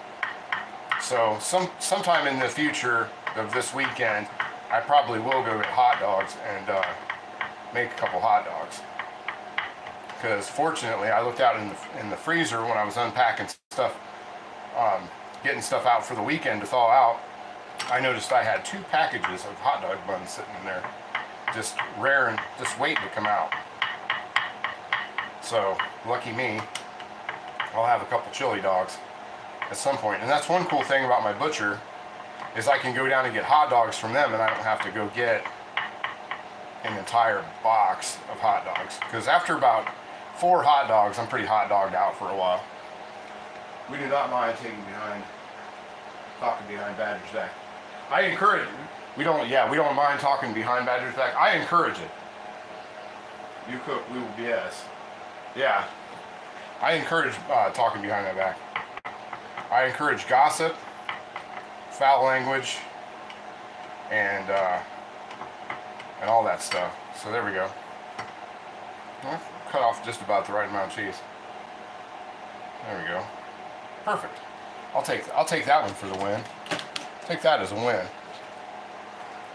So sometime in the future of this weekend, I probably will go get hot dogs and make a couple hot dogs. Because fortunately, I looked out in the freezer when I was unpacking stuff, getting stuff out for the weekend to thaw out. I noticed I had 2 packages of hot dog buns sitting in there, just rare and just waiting to come out. So lucky me, I'll have a couple chili dogs at some point. And that's one cool thing about my butcher, is I can go down and get hot dogs from them, and I don't have to go get an entire box of hot dogs. Because after about 4 hot dogs, I'm pretty hot dogged out for a while. We do not mind talking behind Badger's back. I encourage it. We don't mind talking behind Badger's back. I encourage it. You cook, we will BS. Yeah. I encourage talking behind my back. I encourage gossip, foul language, and all that stuff. So there we go. Well, cut off just about the right amount of cheese. There we go. Perfect. I'll take that one for the win. Take that as a win.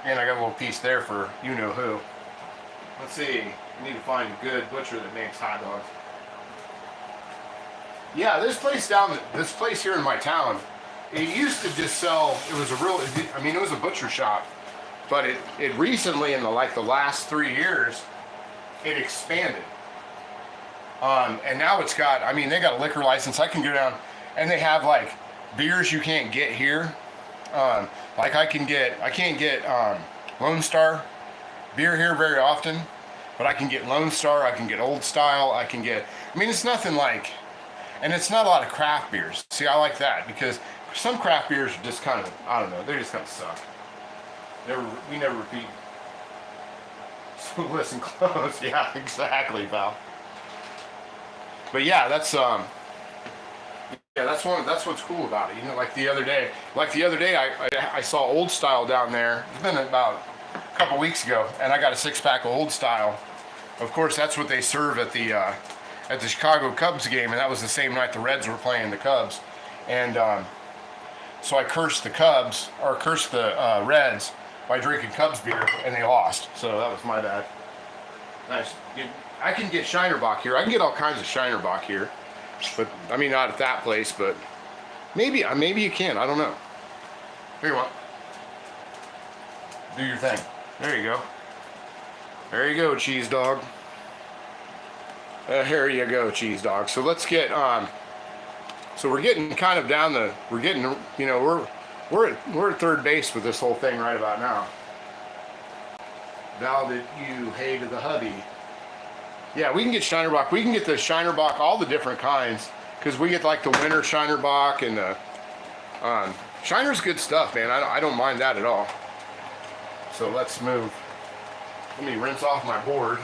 And I got a little piece there for you know who. Let's see. I need to find a good butcher that makes hot dogs. Yeah, this place here in my town, it used to just sell. It was it was a butcher shop, but it recently in the last 3 years, it expanded. And now it's got. I mean, they got a liquor license. I can go down, and they have like beers you can't get here. Like I can't get Lone Star beer here very often, but I can get Lone Star, I can get Old Style, I mean, it's nothing like, and it's not a lot of craft beers. See, I like that because some craft beers are just kind of, I don't know, they just kind of suck. We never repeat. So listen close. Yeah, exactly, pal. But yeah, that's what's cool about it. You know, like the other day, I saw Old Style down there. It's been about a couple weeks ago, and I got a 6-pack of Old Style. Of course, that's what they serve at the Chicago Cubs game, and that was the same night the Reds were playing the Cubs. And so I cursed the Reds by drinking Cubs beer, and they lost. So that was my bad. Nice. I can get Shinerbach here. I can get all kinds of Shinerbach here. But I mean, not at that place, but maybe you can. I don't know. Here you want. Do your thing. There you go. There you go, cheese dog. Here you go, cheese dog. So let's get so we're getting kind of down the. We're getting, you know, we're at third base with this whole thing right about now. Val, did you hey to the hubby? Yeah, we can get Shinerbach. We can get the Shinerbach, all the different kinds, because we get like the winter Shinerbach and the Shiner's good stuff, man. I don't mind that at all. So let's move. Let me rinse off my board,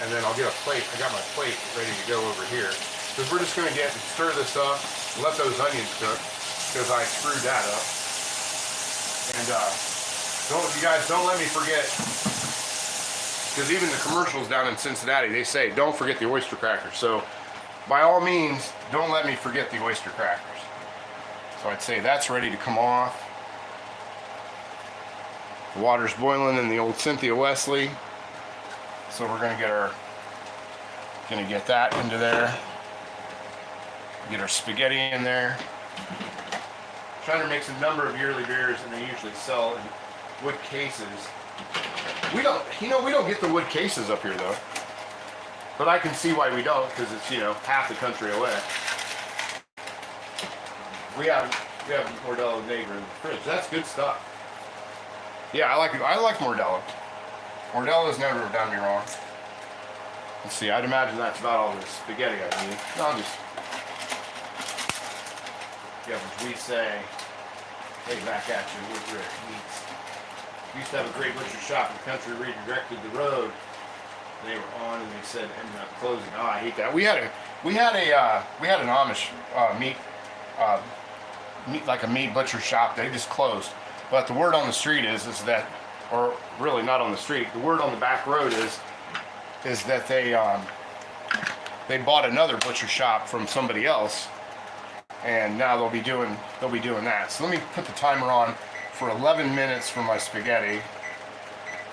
and then I'll get a plate. I got my plate ready to go over here, because we're just gonna stir this up, let those onions cook, because I screwed that up. And you guys don't let me forget. Because even the commercials down in Cincinnati, they say, don't forget the oyster crackers. So, by all means, don't let me forget the oyster crackers. So I'd say that's ready to come off. The water's boiling in the old Cynthia Wesley. So we're gonna get that into there. Get our spaghetti in there. Shiner makes a number of yearly beers, and they usually sell in wood cases. We don't get the wood cases up here though. But I can see why we don't, because it's, you know, half the country away. We have Modelo Negro in the fridge. That's good stuff. Yeah, I like Modelo. Modelo's never done me wrong. Let's see, I'd imagine that's about all the spaghetti I need. No, I'll just, yeah, as we say, hey, back at you with your meats. We used to have a great butcher shop in the country, redirected the road. They were on, and they said ended up closing. Oh, I hate that. We had an Amish meat like a meat butcher shop. They just closed. But the word on the street is that, or really not on the street. The word on the back road is that they bought another butcher shop from somebody else, and now they'll be doing that. So let me put the timer on for 11 minutes for my spaghetti,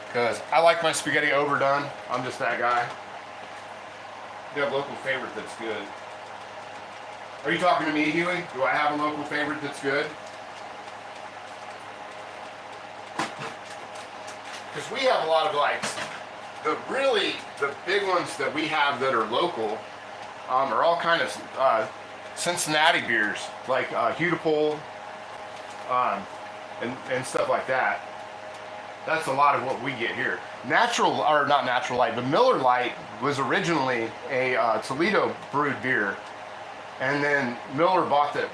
because I like my spaghetti overdone. I'm just that guy. You have a local favorite that's good. Are you talking to me, Huey? Do I have a local favorite that's good? Because we have a lot of the big ones that we have that are local are all kind of Cincinnati beers, like Hudipole, and stuff like that. That's a lot of what we get here. Not Natural Light, but Miller Lite was originally a Toledo brewed beer, and then Miller bought the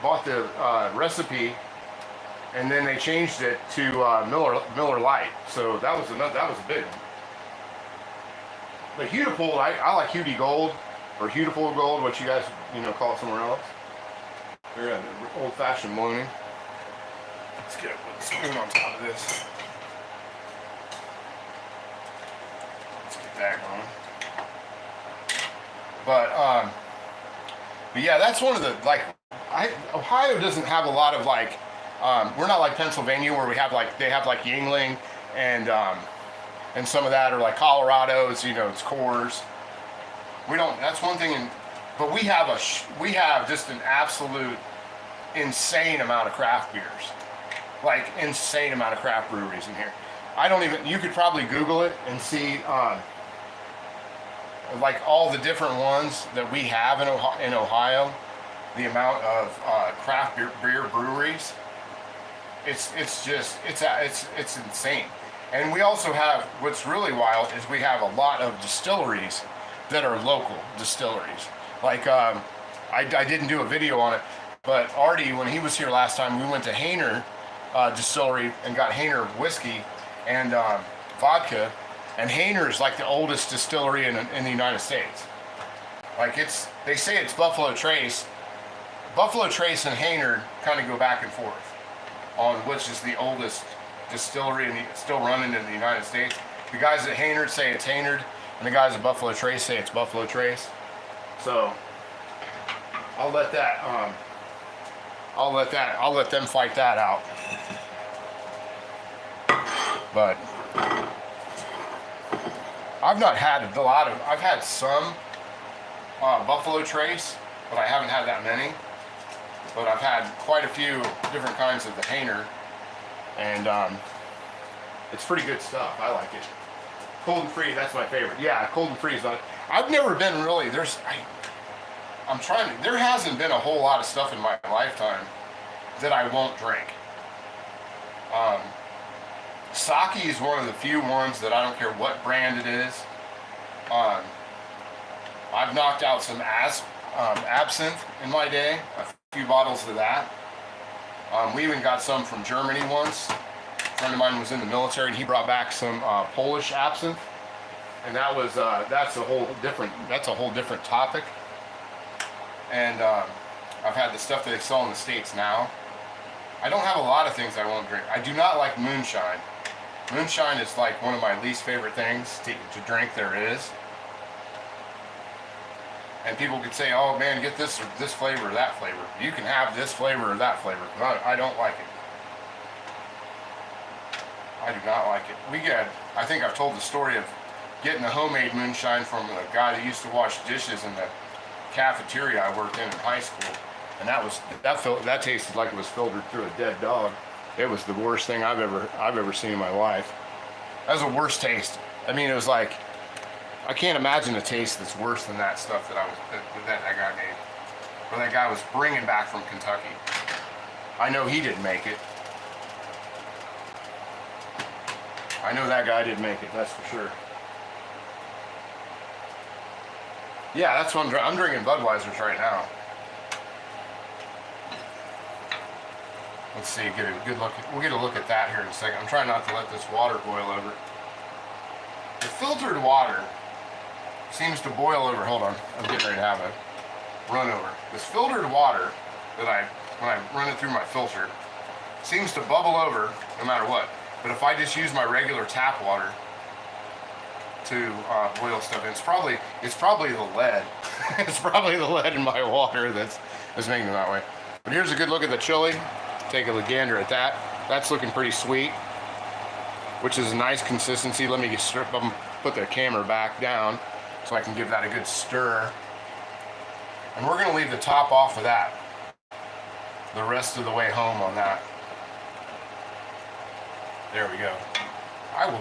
recipe, and then they changed it to Miller Lite. So that was a big one. The Hudipole, I like Hudi Gold or Hudipole Gold, what you guys call it somewhere else. They're an old-fashioned morning. Let's get a spoon on top of this. Let's get that going. But But yeah, that's one of the, like, Ohio doesn't have a lot of, like, we're not like Pennsylvania where we have, like, they have, like, Yingling and some of that, or like Colorado, it's, you know, it's Coors. We don't, that's one thing, but we have we have just an absolute insane amount of craft beers. Like, insane amount of craft breweries in here. I don't even, you could probably Google it and see, like, all the different ones that we have in Ohio, the amount of craft beer breweries. It's insane. And we also have, what's really wild is we have a lot of distilleries that are local distilleries. Like, I didn't do a video on it, but Artie, when he was here last time, we went to Hainer Distillery and got Hainer whiskey and vodka. And Hainer is like the oldest distillery in the United States. Like, they say it's Buffalo Trace. Buffalo Trace and Hainer kind of go back and forth on which is the oldest distillery and still running in the United States. The guys at Haynard say it's Haynard, and the guys at Buffalo Trace say it's Buffalo Trace. So I'll let them fight that out. But I've not had a lot of, I've had some Buffalo Trace, but I haven't had that many. But I've had quite a few different kinds of the Hainer, and it's pretty good stuff. I like it. Cold and free, that's my favorite. Yeah, cold and free is not. I've never been really, there hasn't been a whole lot of stuff in my lifetime that I won't drink. Sake is one of the few ones that I don't care what brand it is. I've knocked out some absinthe in my day, a few bottles of that. We even got some from Germany once. A friend of mine was in the military and he brought back some Polish absinthe, and that's a whole different topic. And I've had the stuff that they sell in the States now. I don't have a lot of things I won't drink. I do not like moonshine. Moonshine is like one of my least favorite things to drink there is. And people could say, oh man, get this flavor or that flavor. You can have this flavor or that flavor. I don't like it. I do not like it. I think I've told the story of getting a homemade moonshine from a guy that used to wash dishes in the cafeteria I worked in high school. And that tasted like it was filtered through a dead dog. It was the worst thing I've ever seen in my life. That was the worst taste. I mean, it was like, I can't imagine a taste that's worse than that stuff that that guy made, or that guy was bringing back from Kentucky. I know he didn't make it. I know that guy didn't make it, that's for sure. Yeah, that's what I'm drinking Budweiser's right now. Let's see, get a good look. We'll get a look at that here in a second. I'm trying not to let this water boil over. The filtered water seems to boil over. Hold on, I'm getting ready to have a run over. This filtered water that when I run it through my filter, seems to bubble over no matter what. But if I just use my regular tap water to boil stuff, it's probably the lead. It's probably the lead in my water that's making it that way. But here's a good look at the chili. Take a gander at that. That's looking pretty sweet, which is a nice consistency. Let me put the camera back down so I can give that a good stir. And we're going to leave the top off of that the rest of the way home on that. There we go. Let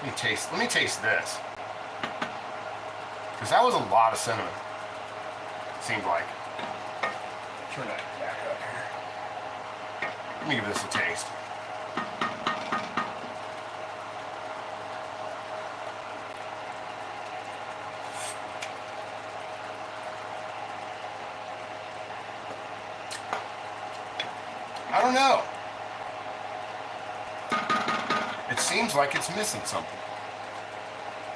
me taste this, because that was a lot of cinnamon, seemed like. Turn that back up here. Let me give this a taste. I don't know. It seems like it's missing something.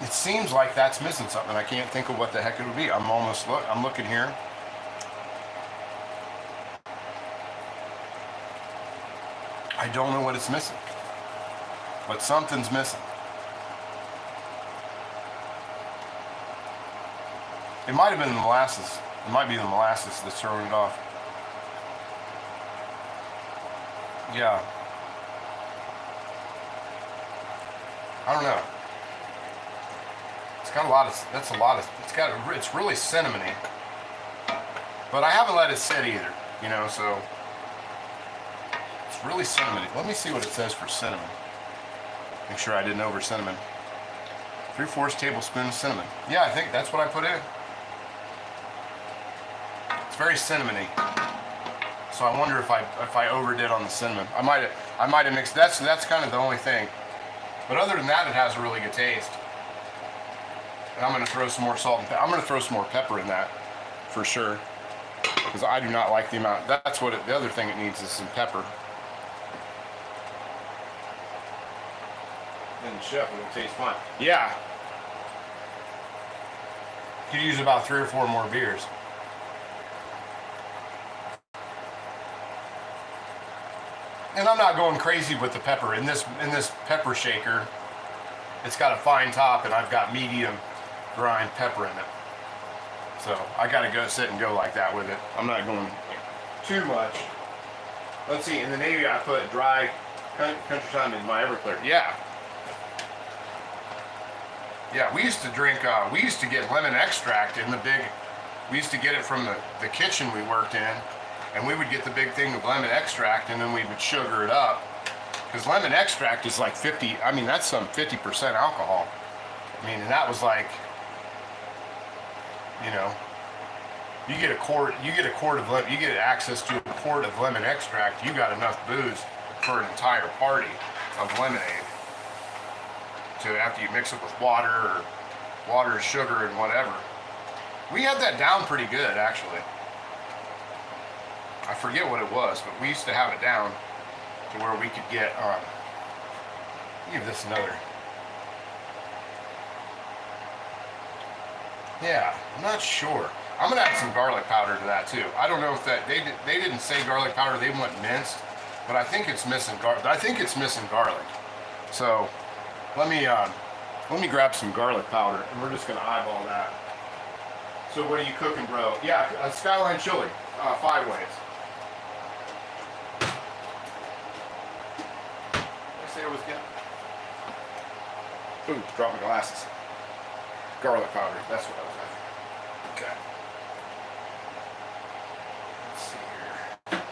It seems like that's missing something. I can't think of what the heck it would be. I'm looking here. I don't know what it's missing, but something's missing. It might have been the molasses. It might be the molasses that's throwing it off. Yeah. I don't know. It's got a lot of, that's a lot of, it's really cinnamony. But I haven't let it sit either, you know, so it's really cinnamony. Let me see what it says for cinnamon. Make sure I didn't over cinnamon. 3/4 tablespoon cinnamon. Yeah, I think that's what I put in. It's very cinnamony. So I wonder if I overdid on the cinnamon. I might have mixed. That's kind of the only thing. But other than that, it has a really good taste. And I'm going to throw some more salt and pepper. I'm going to throw some more pepper in that for sure, because I do not like the amount. That's what the other thing it needs is some pepper. And the chef will taste fine. Yeah. Could use about 3 or 4 more beers. And I'm not going crazy with the pepper. In this pepper shaker, it's got a fine top, and I've got medium grind pepper in it. So I gotta go sit and go like that with it. I'm not going too much. Let's see, in the Navy I put dry country time in my Everclear. Yeah. Yeah, we used to drink, we used to get lemon extract in the big, we used to get it from the kitchen we worked in, and we would get the big thing of lemon extract, and then we would sugar it up. Because lemon extract is like 50, I mean, that's some 50% alcohol. I mean, and that was like, you know, you get access to a quart of lemon extract, you got enough booze for an entire party of lemonade. To after you mix it with water, sugar, and whatever. We had that down pretty good, actually. I forget what it was, but we used to have it down to where we could get, give this another. Yeah, I'm not sure. I'm gonna add some garlic powder to that too. I don't know if that, they didn't say garlic powder, they went minced, but I think it's missing garlic. So, let me grab some garlic powder, and we're just gonna eyeball that. So what are you cooking, bro? Yeah, Skyline Chilli, 5 ways. Did I say it was good? Ooh, drop my glasses. Garlic powder, that's what I was after. Okay. Let's see here.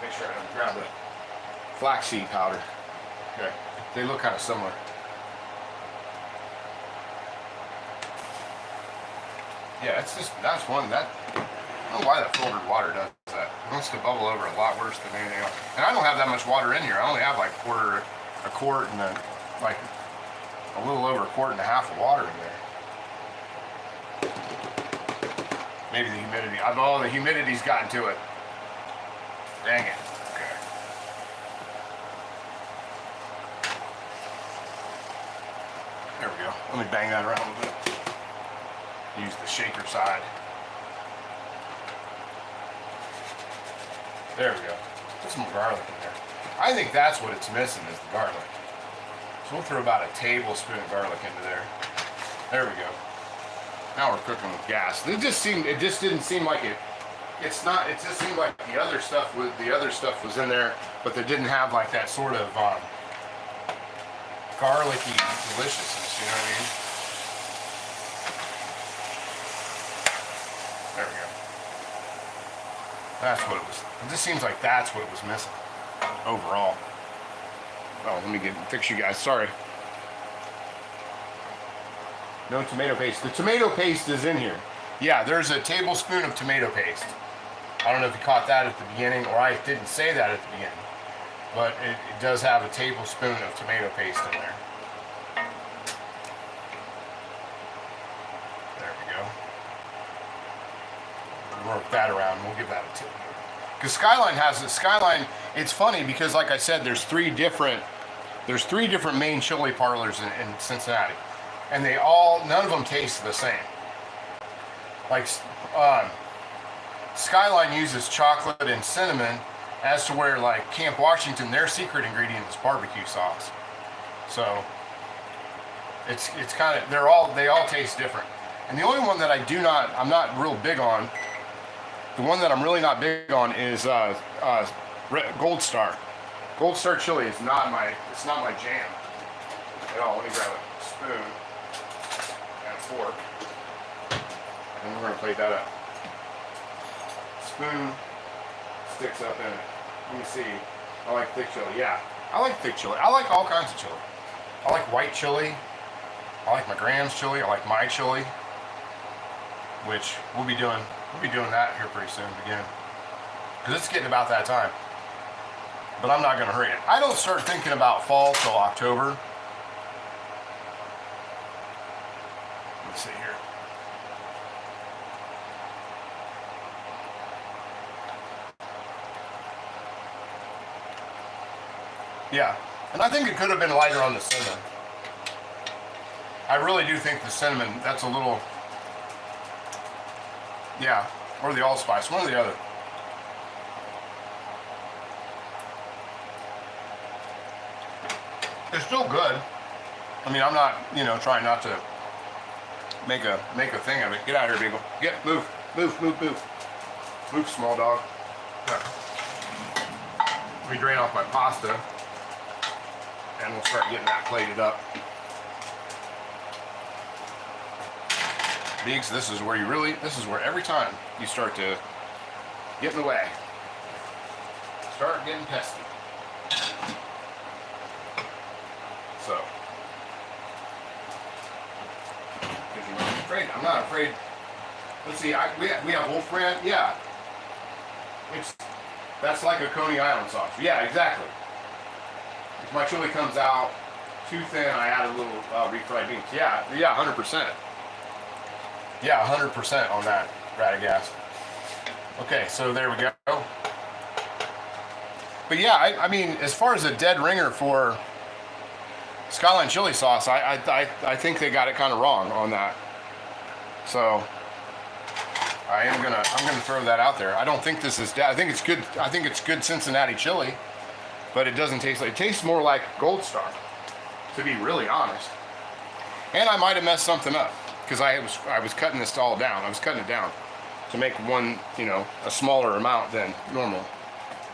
Make sure I don't grab the flaxseed powder. Okay. They look kind of similar. Yeah, it's just, that's one, I don't know why that filtered water does that. It wants to bubble over a lot worse than anything else. And I don't have that much water in here. I only have like a quart and then like a little over 1.5 quarts of water in there. Maybe the humidity, the humidity's gotten to it. Dang it. There we go. Let me bang that around a little bit. Use the shaker side. There we go. Put some garlic in there. I think that's what it's missing is the garlic. So we'll throw about a tablespoon of garlic into there. There we go. Now we're cooking with gas. It just didn't seem like it. It's not. It just seemed like the other stuff was in there, but they didn't have like that sort of garlicky deliciousness, you know what I mean? There we go. That's what it was. It just seems like that's what it was missing overall. Oh, let me fix you guys. Sorry. No tomato paste. The tomato paste is in here. Yeah, there's a tablespoon of tomato paste. I don't know if you caught that at the beginning, or I didn't say that at the beginning. But it does have a tablespoon of tomato paste in there. There we go. We'll work that around and we'll give that a tip. Because Skyline, it's funny because like I said, there's three different main chili parlors in Cincinnati. And none of them taste the same. Like, Skyline uses chocolate and cinnamon, as to where like Camp Washington, their secret ingredient is barbecue sauce. So it's kind of they all taste different. And the only one that I'm not real big on, the one that I'm really not big on is Gold Star. Gold Star chili is not my jam at all. Let me grab a spoon and a fork, and we're gonna plate that up. Spoon sticks up in it. Let me see. I like thick chili. Yeah, I like thick chili. I like all kinds of chili. I like white chili. I like my Graham's chili. I like my chili, which we'll be doing that here pretty soon again, because it's getting about that time. But I'm not going to hurry it. I don't start thinking about fall till October. Let's see here. Yeah, and I think it could have been lighter on the cinnamon. I really do think the cinnamon, that's a little, yeah, or the allspice, one or the other. It's still good. I mean, I'm not, trying not to make a thing of it. Get out of here, Beagle. Move, small dog. Yeah. Let me drain off my pasta, and we'll start getting that plated up. Beags, this is where every time you start to get in the way. Start getting pesky. So, I'm not afraid. Let's see, we have Wolf Brand. Yeah, that's like a Coney Island sauce. Yeah, exactly. If my chili comes out too thin, I add a little refried beans. Yeah, 100%. Yeah, 100% on that, Radagast. Okay, so there we go. But yeah, I mean, as far as a dead ringer for Skyline chili sauce, I think they got it kind of wrong on that. So I'm gonna throw that out there. I don't think this is. I think it's good. I think it's good Cincinnati chili, but it doesn't taste like. It tastes more like Gold Star, to be really honest. And I might have messed something up because I was cutting this all down. I was cutting it down to make one, a smaller amount than normal.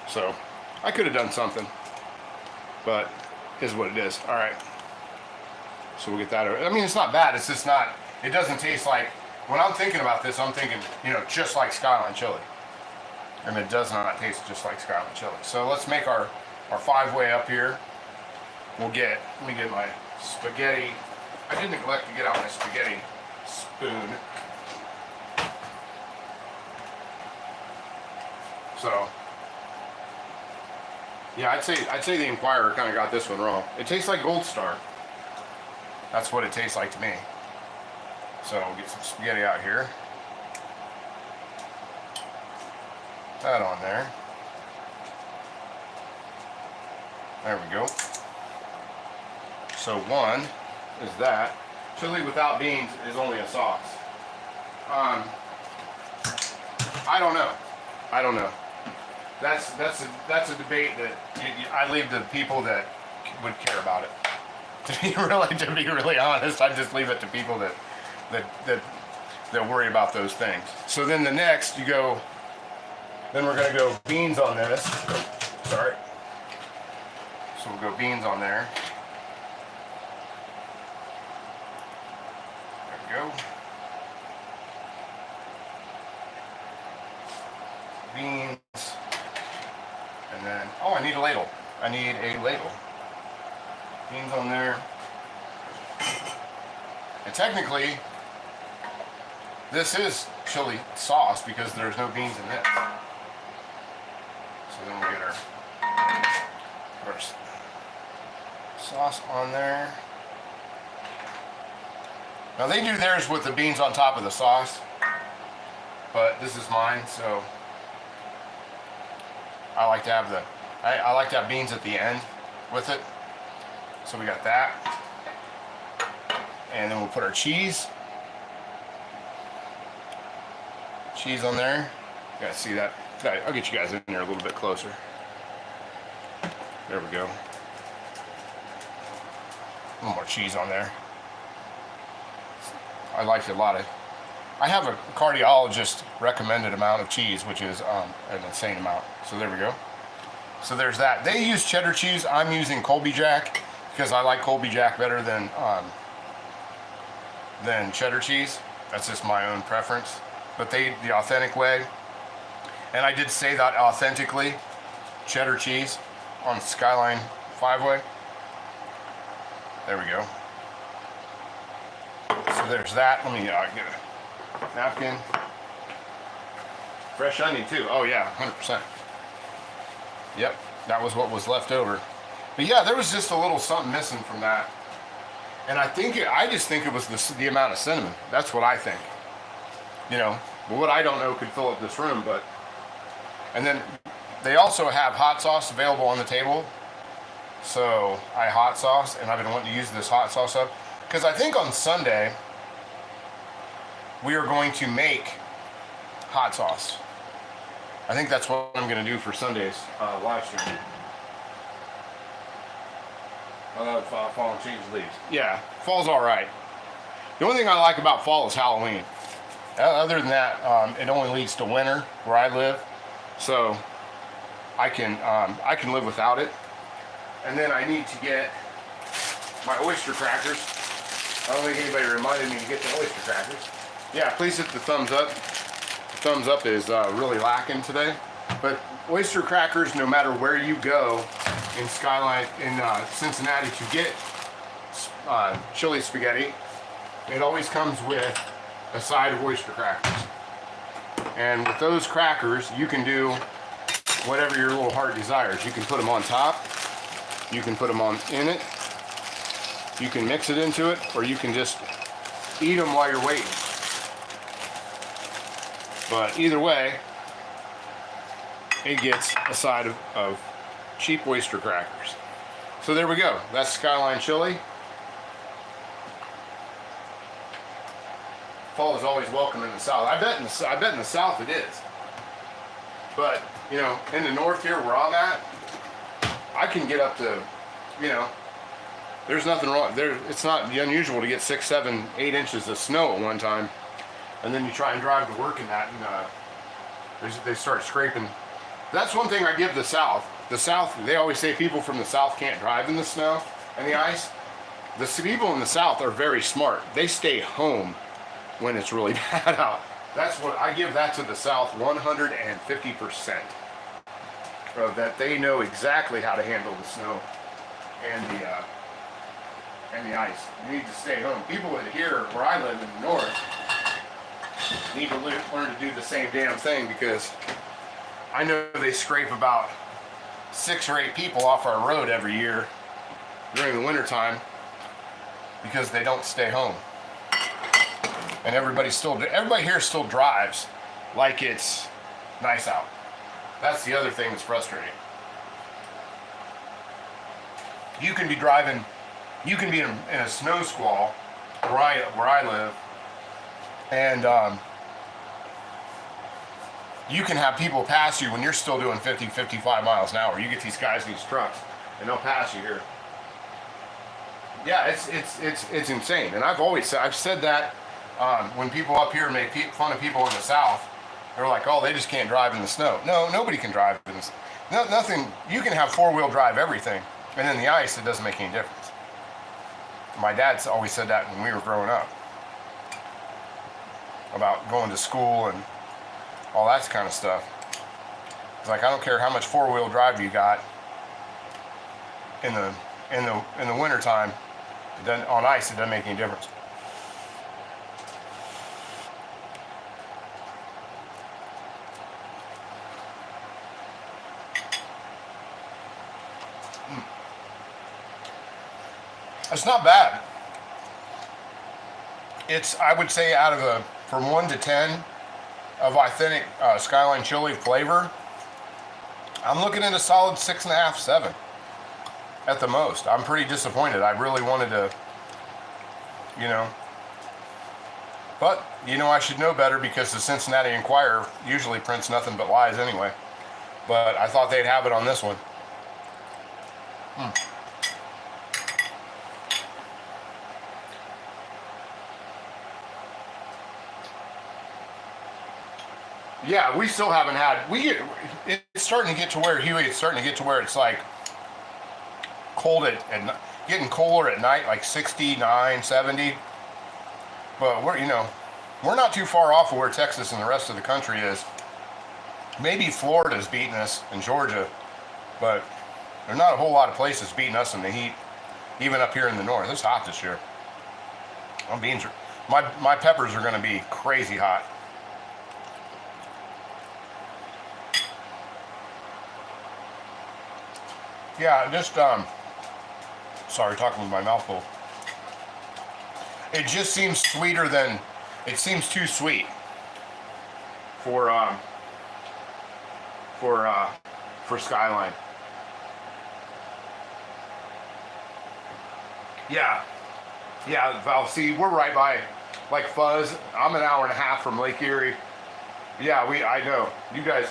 So I could have done something, but it is what it is. All right. So we'll get that over. I mean, it's not bad. It's just not. It doesn't taste like. When I'm thinking about this, I'm thinking, just like Skyline chili. And it does not taste just like Skyline chili. So let's make our 5-way up here. Let me get my spaghetti. I did neglect to get out my spaghetti spoon. So, yeah, I'd say the Inquirer kind of got this one wrong. It tastes like Gold Star. That's what it tastes like to me. So we'll get some spaghetti out here. That on there. There we go. So one is that. Chili without beans is only a sauce. I don't know. That's a debate that I leave to people that would care about it. To be really honest, I just leave it to people that worry about those things. So then the next then we're gonna go beans on this. Sorry. So we'll go beans on there. There we go. Beans. And then, I need a ladle. Beans on there. And technically, this is chili sauce because there's no beans in it. So then we'll get our sauce on there. Now they do theirs with the beans on top of the sauce, but this is mine, so I like to have beans at the end with it. So we got that. And then we'll put our cheese on there. You guys see that? I'll get you guys in there a little bit closer. There we go. A little more cheese on there. I like a lot of I have a cardiologist recommended amount of cheese, which is an insane amount. So there we go. So there's that. They use cheddar cheese. I'm using Colby Jack because I like Colby Jack better than cheddar cheese. That's just my own preference. But the authentic way, and I did say that authentically, cheddar cheese on Skyline 5-way. There we go. So there's that. Let me get a napkin. Fresh onion too. Oh yeah, 100%. Yep, that was what was left over. But yeah, there was just a little something missing from that. And I just think it was the amount of cinnamon. That's what I think. You know, what I don't know could fill up this room, but. And then they also have hot sauce available on the table. So I hot sauce, and I've been wanting to use this hot sauce up. Because I think on Sunday, we are going to make hot sauce. I think that's what I'm going to do for Sunday's live stream. I love fall and change leaves. Yeah, fall's all right. The only thing I like about fall is Halloween. Other than that, it only leads to winter where I live, so I can live without it. And then I need to get my oyster crackers. I don't think anybody reminded me to get the oyster crackers. Yeah, please hit the thumbs up. The thumbs up is really lacking today. But oyster crackers, no matter where you go in Skyline, in Cincinnati to get chili spaghetti, it always comes with a side of oyster crackers. And with those crackers, you can do whatever your little heart desires. You can put them on top, you can put them in it, you can mix it into it, or you can just eat them while you're waiting. But either way, it gets a side of cheap oyster crackers. So there we go. That's Skyline Chilli. Fall is always welcome in the South. I bet in the South it is. But, you know, in the North here where I'm at, I can get up to, you know, there's nothing wrong. It's not unusual to get 6, 7, 8 inches of snow at one time. And then you try and drive to work in that, and they start scraping. That's one thing I give the South. The South, they always say people from the South can't drive in the snow and the ice. The people in the South are very smart. They stay home when it's really bad out. That's what I give that to the South 150%. That they know exactly how to handle the snow and the ice. You need to stay home. People here where I live in the North need to learn to do the same damn thing, because I know they scrape about 6 or 8 people off our road every year during the winter time because they don't stay home. And everybody here still drives like it's nice out. That's the other thing that's frustrating. You can be driving, you can be in a snow squall where I live, and you can have people pass you when you're still doing 50, 55 miles an hour. You get these guys in these trucks, and they'll pass you here. Yeah, it's insane. And I've said that when people up here make fun of people in the South, they're like, oh, they just can't drive in the snow. No, nobody can drive in the snow. Nothing. You can have 4-wheel drive everything, and in the ice, it doesn't make any difference. My dad's always said that when we were growing up, about going to school and all that kind of stuff. It's like, I don't care how much 4-wheel drive you got in the winter time, on ice, it doesn't make any difference. It's not bad. I would say from 1 to 10 of authentic Skyline Chilli flavor, I'm looking at a solid 6.5, 7 at the most. I'm pretty disappointed. I really wanted to, but, I should know better, because the Cincinnati Enquirer usually prints nothing but lies anyway. But I thought they'd have it on this one. Yeah, we still haven't had. It's starting to get to where, Huey. It's starting to get to where it's like cold getting colder at night, like 69, 70. But we're not too far off of where Texas and the rest of the country is. Maybe Florida's beating us and Georgia, but there's not a whole lot of places beating us in the heat, even up here in the north. It's hot this year. My peppers are going to be crazy hot. Yeah, just sorry, talking with my mouth full. It just seems sweeter than, it seems too sweet for Skyline. Yeah, Val. See, we're right by, like Fuzz. I'm an hour and a half from Lake Erie. Yeah, I know. You guys,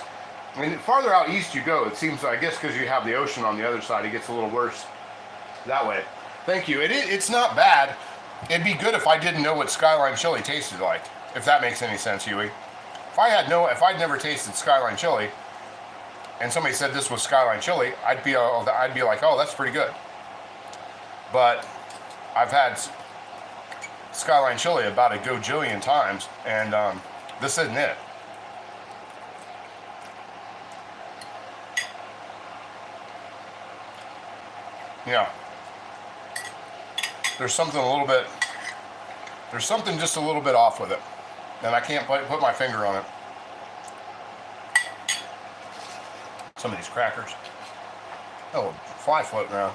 I mean, farther out east you go, it seems, I guess because you have the ocean on the other side, it gets a little worse that way. Thank you. It's not bad. It'd be good if I didn't know what Skyline Chili tasted like, if that makes any sense, Huey. If I'd never tasted Skyline Chili, and somebody said this was Skyline Chili, I'd be like, oh, that's pretty good. But I've had Skyline Chili about a gajillion times, and this isn't it. Yeah. There's something just a little bit off with it, and I can't put my finger on it. Some of these crackers. Oh, fly floating around.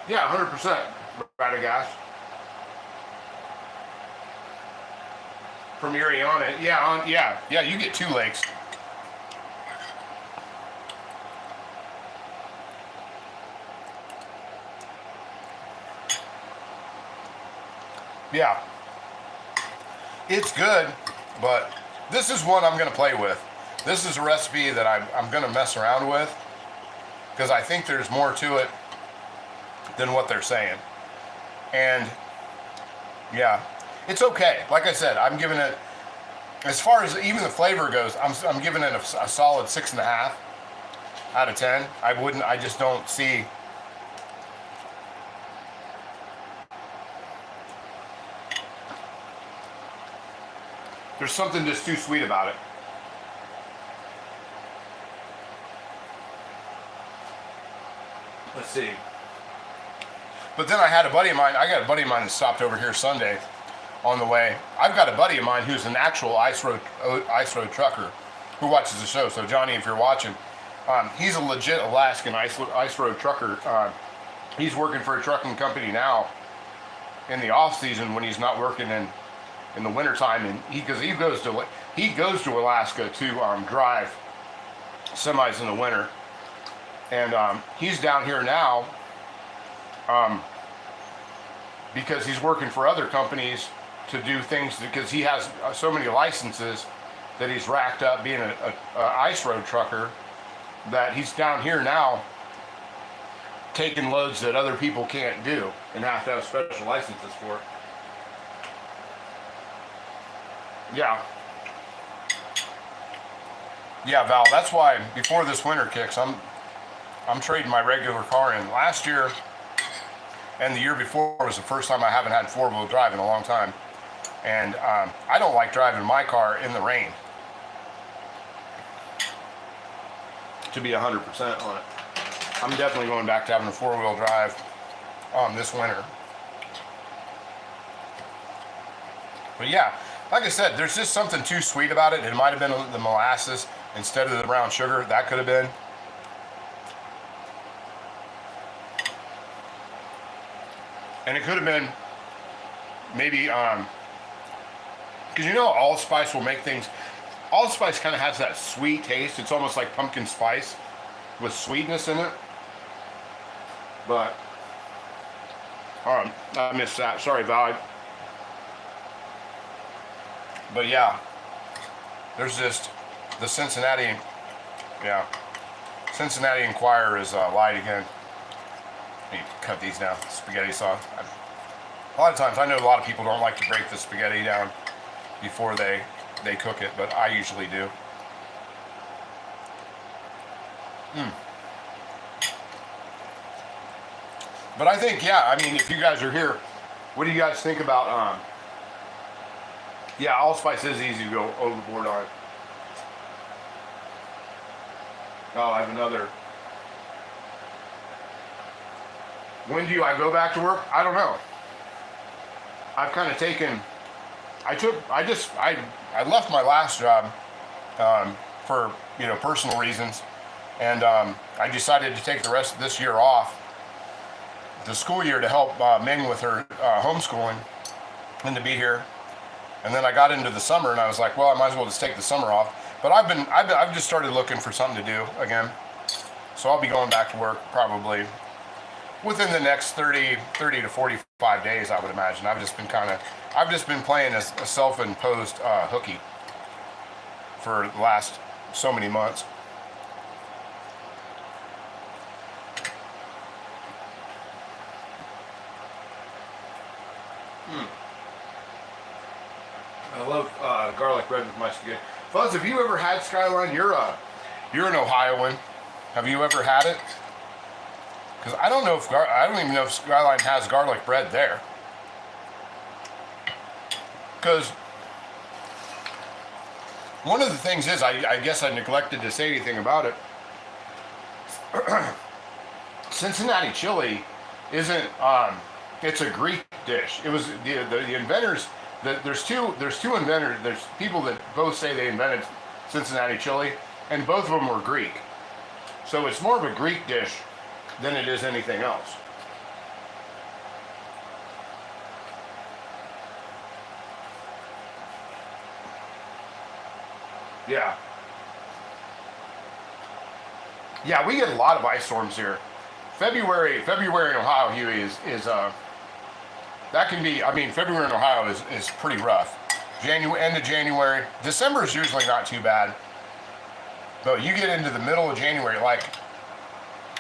Yeah, 100% Radagast. From Erie on it. Yeah, you get 2 lakes. Yeah. It's good, but this is one I'm going to play with. This is a recipe that I'm going to mess around with, because I think there's more to it than what they're saying. And yeah, it's okay. Like I said, I'm giving it, as far as even the flavor goes, I'm giving it a solid 6.5 out of 10. I just don't see. There's something just too sweet about it. Let's see. But then I got a buddy of mine that stopped over here Sunday on the way. I've got a buddy of mine who's an actual ice road trucker who watches the show. So Johnny, if you're watching, he's a legit Alaskan ice road trucker. He's working for a trucking company now in the off season when he's not working in the wintertime, and he goes to Alaska to drive semis in the winter, and he's down here now because he's working for other companies to do things, because he has so many licenses that he's racked up being a ice road trucker, that he's down here now taking loads that other people can't do and have to have special licenses for. Yeah, Val, that's why before this winter kicks, I'm trading my regular car in. Last year and the year before was the first time I haven't had 4-wheel drive in a long time. And I don't like driving my car in the rain, to be 100% on it. I'm definitely going back to having a 4-wheel drive this winter. But yeah, like I said, there's just something too sweet about it. It might have been the molasses instead of the brown sugar. That could have been. And it could have been maybe, because allspice will make things, allspice kind of has that sweet taste. It's almost like pumpkin spice with sweetness in it. But, I missed that. Sorry, Val. But yeah, there's just the Cincinnati Enquirer is light again. me cut these down. Spaghetti sauce. A lot of times, I know a lot of people don't like to break the spaghetti down before they cook it, but I usually do. But I think, yeah, I mean, if you guys are here, what do you guys think about, yeah, allspice is easy to go overboard on. Oh, I have another. When do I go back to work? I don't know. I've kind of taken, I left my last job for, personal reasons. And I decided to take the rest of this year off, the school year, to help Ming with her homeschooling and to be here. And then I got into the summer and I was like, well, I might as well just take the summer off. But I've just started looking for something to do again. So I'll be going back to work probably within the next 30 to 45 days, I would imagine. I've just been playing a self-imposed hooky for the last so many months. I love garlic bread with my spaghetti. Fuzz, have you ever had Skyline? You're an Ohioan. Have you ever had it? Because I don't even know if Skyline has garlic bread there. Because one of the things is, I guess I neglected to say anything about it. Cincinnati chili isn't. It's a Greek dish. It was the inventors. There's two inventors. There's people that both say they invented Cincinnati chili, and both of them were Greek. So it's more of a Greek dish than it is anything else. Yeah. Yeah, we get a lot of ice storms here. February in Ohio, Huey, is that can be, I mean, February in Ohio is pretty rough. End of January. December is usually not too bad. But you get into the middle of January, like,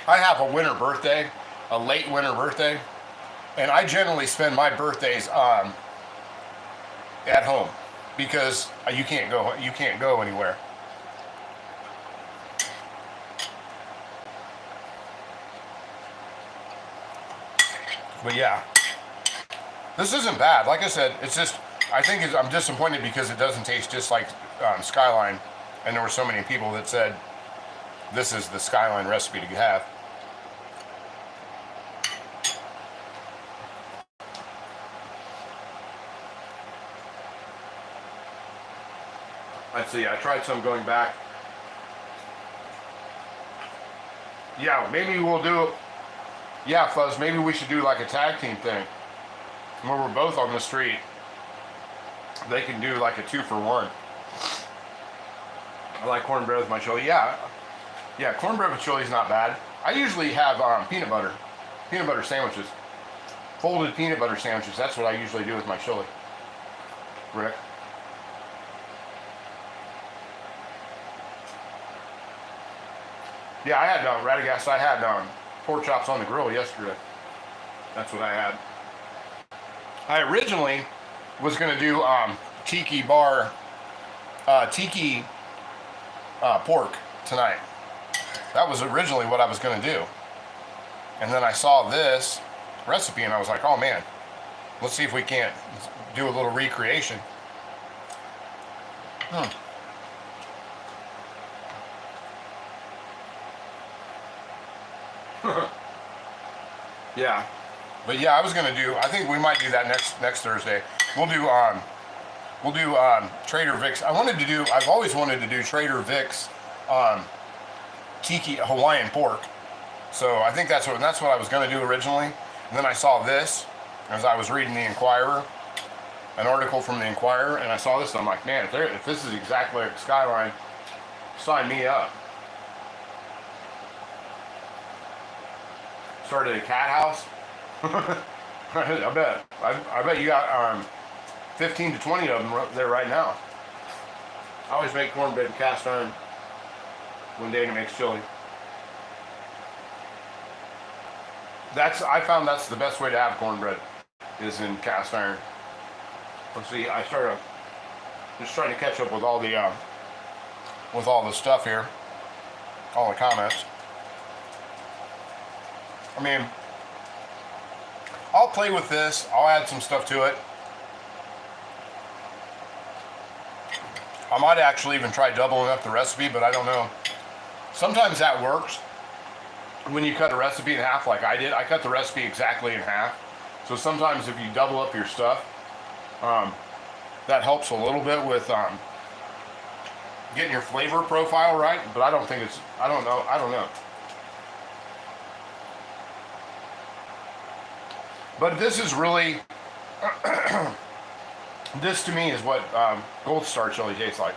I have a winter birthday, a late winter birthday, and I generally spend my birthdays at home because you can't go anywhere. But yeah, this isn't bad. Like I said, it's just, I'm disappointed because it doesn't taste just like Skyline, and there were so many people that said this is the Skyline recipe to have. Let's see, I tried some going back. Yeah, maybe we'll do, yeah, Fuzz, maybe we should do like a tag team thing where we're both on the street. They can do like a 2-for-1. I like cornbread with my chili. Yeah, cornbread with chili is not bad. I usually have peanut butter sandwiches, folded peanut butter sandwiches. That's what I usually do with my chili. Rick. Yeah, I had Radagast. I had pork chops on the grill yesterday. That's what I had. I originally was gonna do tiki pork tonight. That was originally what I was gonna do. And then I saw this recipe and I was like, oh man, let's see if we can't do a little recreation. Yeah, but yeah, I was gonna do. I think we might do that next Thursday. We'll do Trader Vic's. I've always wanted to do Trader Vic's tiki Hawaiian pork. So I think that's what I was gonna do originally. And then I saw this as I was reading the Inquirer, an article from the Inquirer, and I saw this and I'm like, man, if this is exactly like Skyline, sign me up. Started a cat house. I bet you got 15 to 20 of them there right now. I always make cornbread and cast iron when Dana makes chili. I found that's the best way to have cornbread, is in cast iron. Let's see, I started just trying to catch up with all the stuff here, all the comments. I mean, I'll play with this. I'll add some stuff to it. I might actually even try doubling up the recipe, but I don't know. Sometimes that works when you cut a recipe in half like I did. I cut the recipe exactly in half. So sometimes if you double up your stuff, that helps a little bit with getting your flavor profile right, but I don't think I don't know. But this is really, this to me is what Gold Star chili tastes like.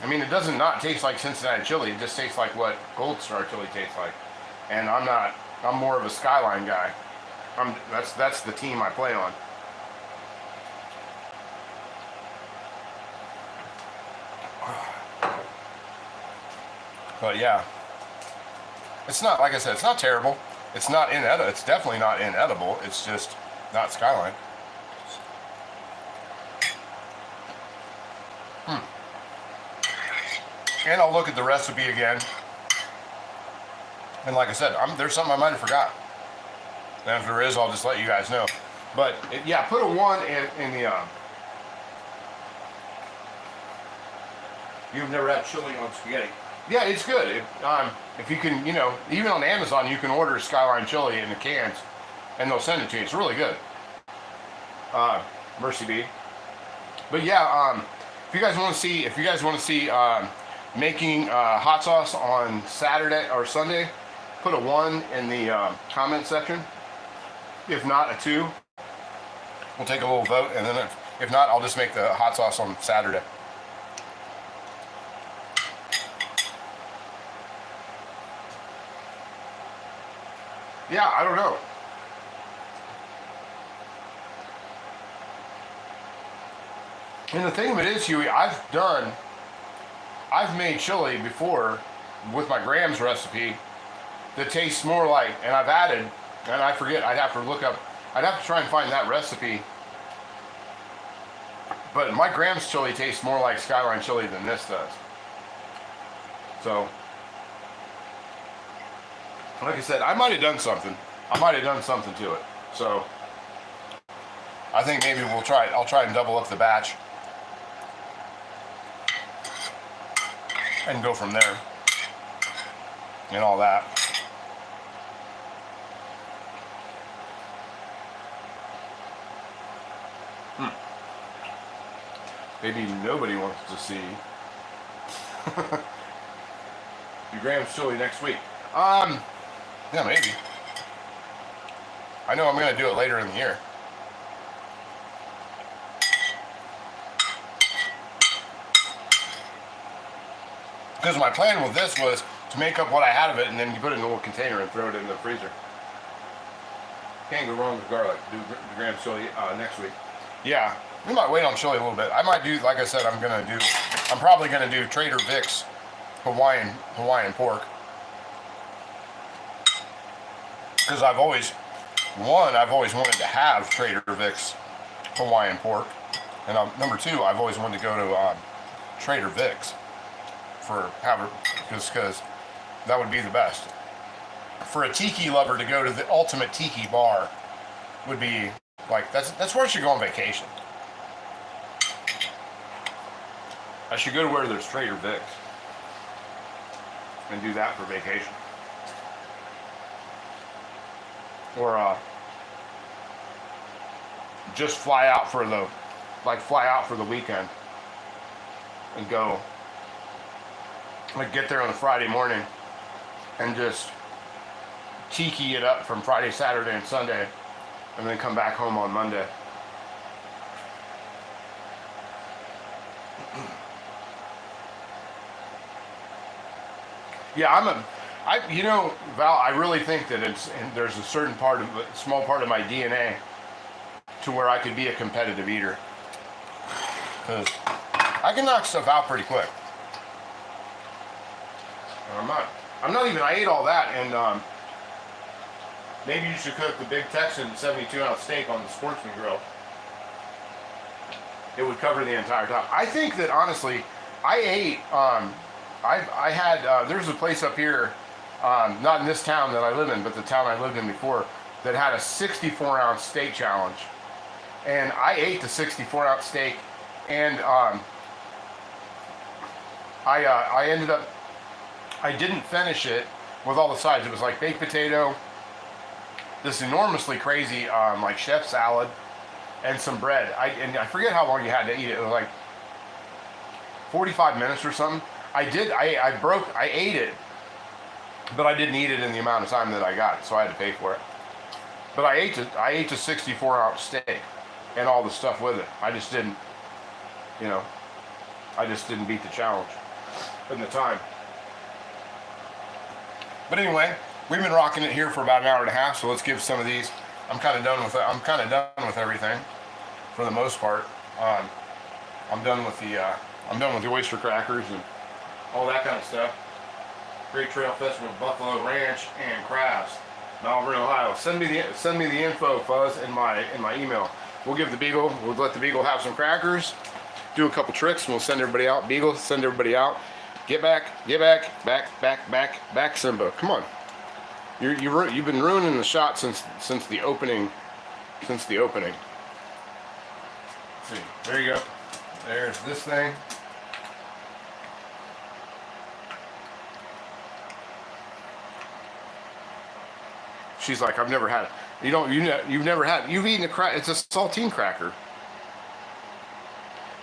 I mean, it doesn't not taste like Cincinnati chili, it just tastes like what Gold Star chili tastes like. And I'm more of a Skyline guy. That's the team I play on. But yeah, it's not, like I said, it's not terrible. It's not inedible. It's definitely not inedible. It's just not Skyline. And I'll look at the recipe again. And like I said, there's something I might have forgot. And if there is, I'll just let you guys know. But yeah, put a 1 in the. You've never had chili on spaghetti. Yeah, it's good. If you can, even on Amazon, you can order Skyline Chili in the cans, and they'll send it to you. It's really good. Mercy be. But yeah, if you guys want to see making hot sauce on Saturday or Sunday, put a 1 in the comment section. If not, a 2. We'll take a little vote, and then if not, I'll just make the hot sauce on Saturday. Yeah, I don't know. And the thing of it is, Huey, I've made chili before with my Graham's recipe that tastes more like, and I've added, and I forget, I'd have to try and find that recipe. But my Graham's chili tastes more like Skyline chili than this does. So, like I said, I might have done something. To it. So, I think maybe I'll try and double up the batch and go from there and all that. Maybe nobody wants to see your Graham's chili next week. Yeah, maybe. I know I'm going to do it later in the year. Because my plan with this was to make up what I had of it and then you put it in a little container and throw it in the freezer. Can't go wrong with garlic. Do the Graham's chili next week. Yeah, we might wait on chili a little bit. I might do, like I said, I'm probably going to do Trader Vic's Hawaiian pork. Because I've always wanted to have Trader Vic's Hawaiian pork. And number 2, I've always wanted to go to Trader Vic's because that would be the best. For a tiki lover to go to the ultimate tiki bar would be like, that's where I should go on vacation. I should go to where there's Trader Vic's and do that for vacation. Or just fly out for the weekend and go, like, get there on a Friday morning and just tiki it up from Friday, Saturday, and Sunday, and then come back home on Monday. Yeah, Val, I really think that there's a small part of my DNA to where I could be a competitive eater. Because I can knock stuff out pretty quick. I ate all that, and Maybe you should cook the big Texan 72-ounce steak on the Sportsman grill. It would cover the entire top. I think that honestly, I ate. I had. There's a place up here, not in this town that I live in, but the town I lived in before, that had a 64-ounce steak challenge, and I ate the 64-ounce steak, and I ended up. I didn't finish it with all the sides. It was like baked potato, this enormously crazy like chef salad, and some bread. I forget how long you had to eat it. It was like 45 minutes or something. I ate it, but I didn't eat it in the amount of time that I got it, so I had to pay for it. But I ate the 64-ounce steak and all the stuff with it. I just didn't, I just didn't beat the challenge in the time. But anyway, we've been rocking it here for about an hour and a half, so let's give some of these. I'm kind of done with everything, for the most part. I'm done with the oyster crackers and all that kind of stuff. Great Trail Festival, Buffalo Ranch and crabs, Malvern, Ohio. Send me the info, Fuzz, in my email. We'll let the Beagle have some crackers, do a couple tricks, and we'll send everybody out. Beagle, send everybody out. Get back, Simba. Come on. You've been ruining the shot since the opening. Let's see. There you go. There's this thing. She's like, I've never had it. You've never had it. You've eaten a cracker. It's a saltine cracker.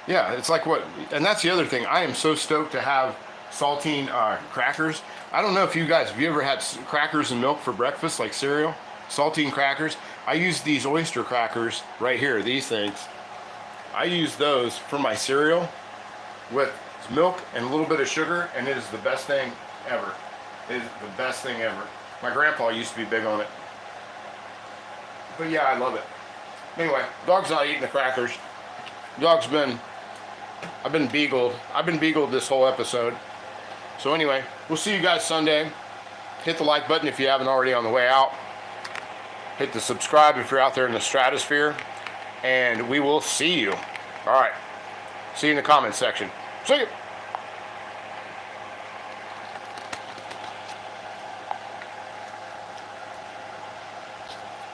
Yeah, it's like what, and that's the other thing. I am so stoked to have saltine crackers. I don't know if have you ever had crackers and milk for breakfast, like cereal? Saltine crackers. I use these oyster crackers right here, these things. I use those for my cereal with milk and a little bit of sugar, and it is the best thing ever. It is the best thing ever. My grandpa used to be big on it. But yeah, I love it. Anyway, dog's not eating the crackers. I've been beagled this whole episode. So anyway, we'll see you guys Sunday. Hit the like button if you haven't already on the way out. Hit the subscribe if you're out there in the stratosphere. And we will see you. All right. See you in the comments section. See you.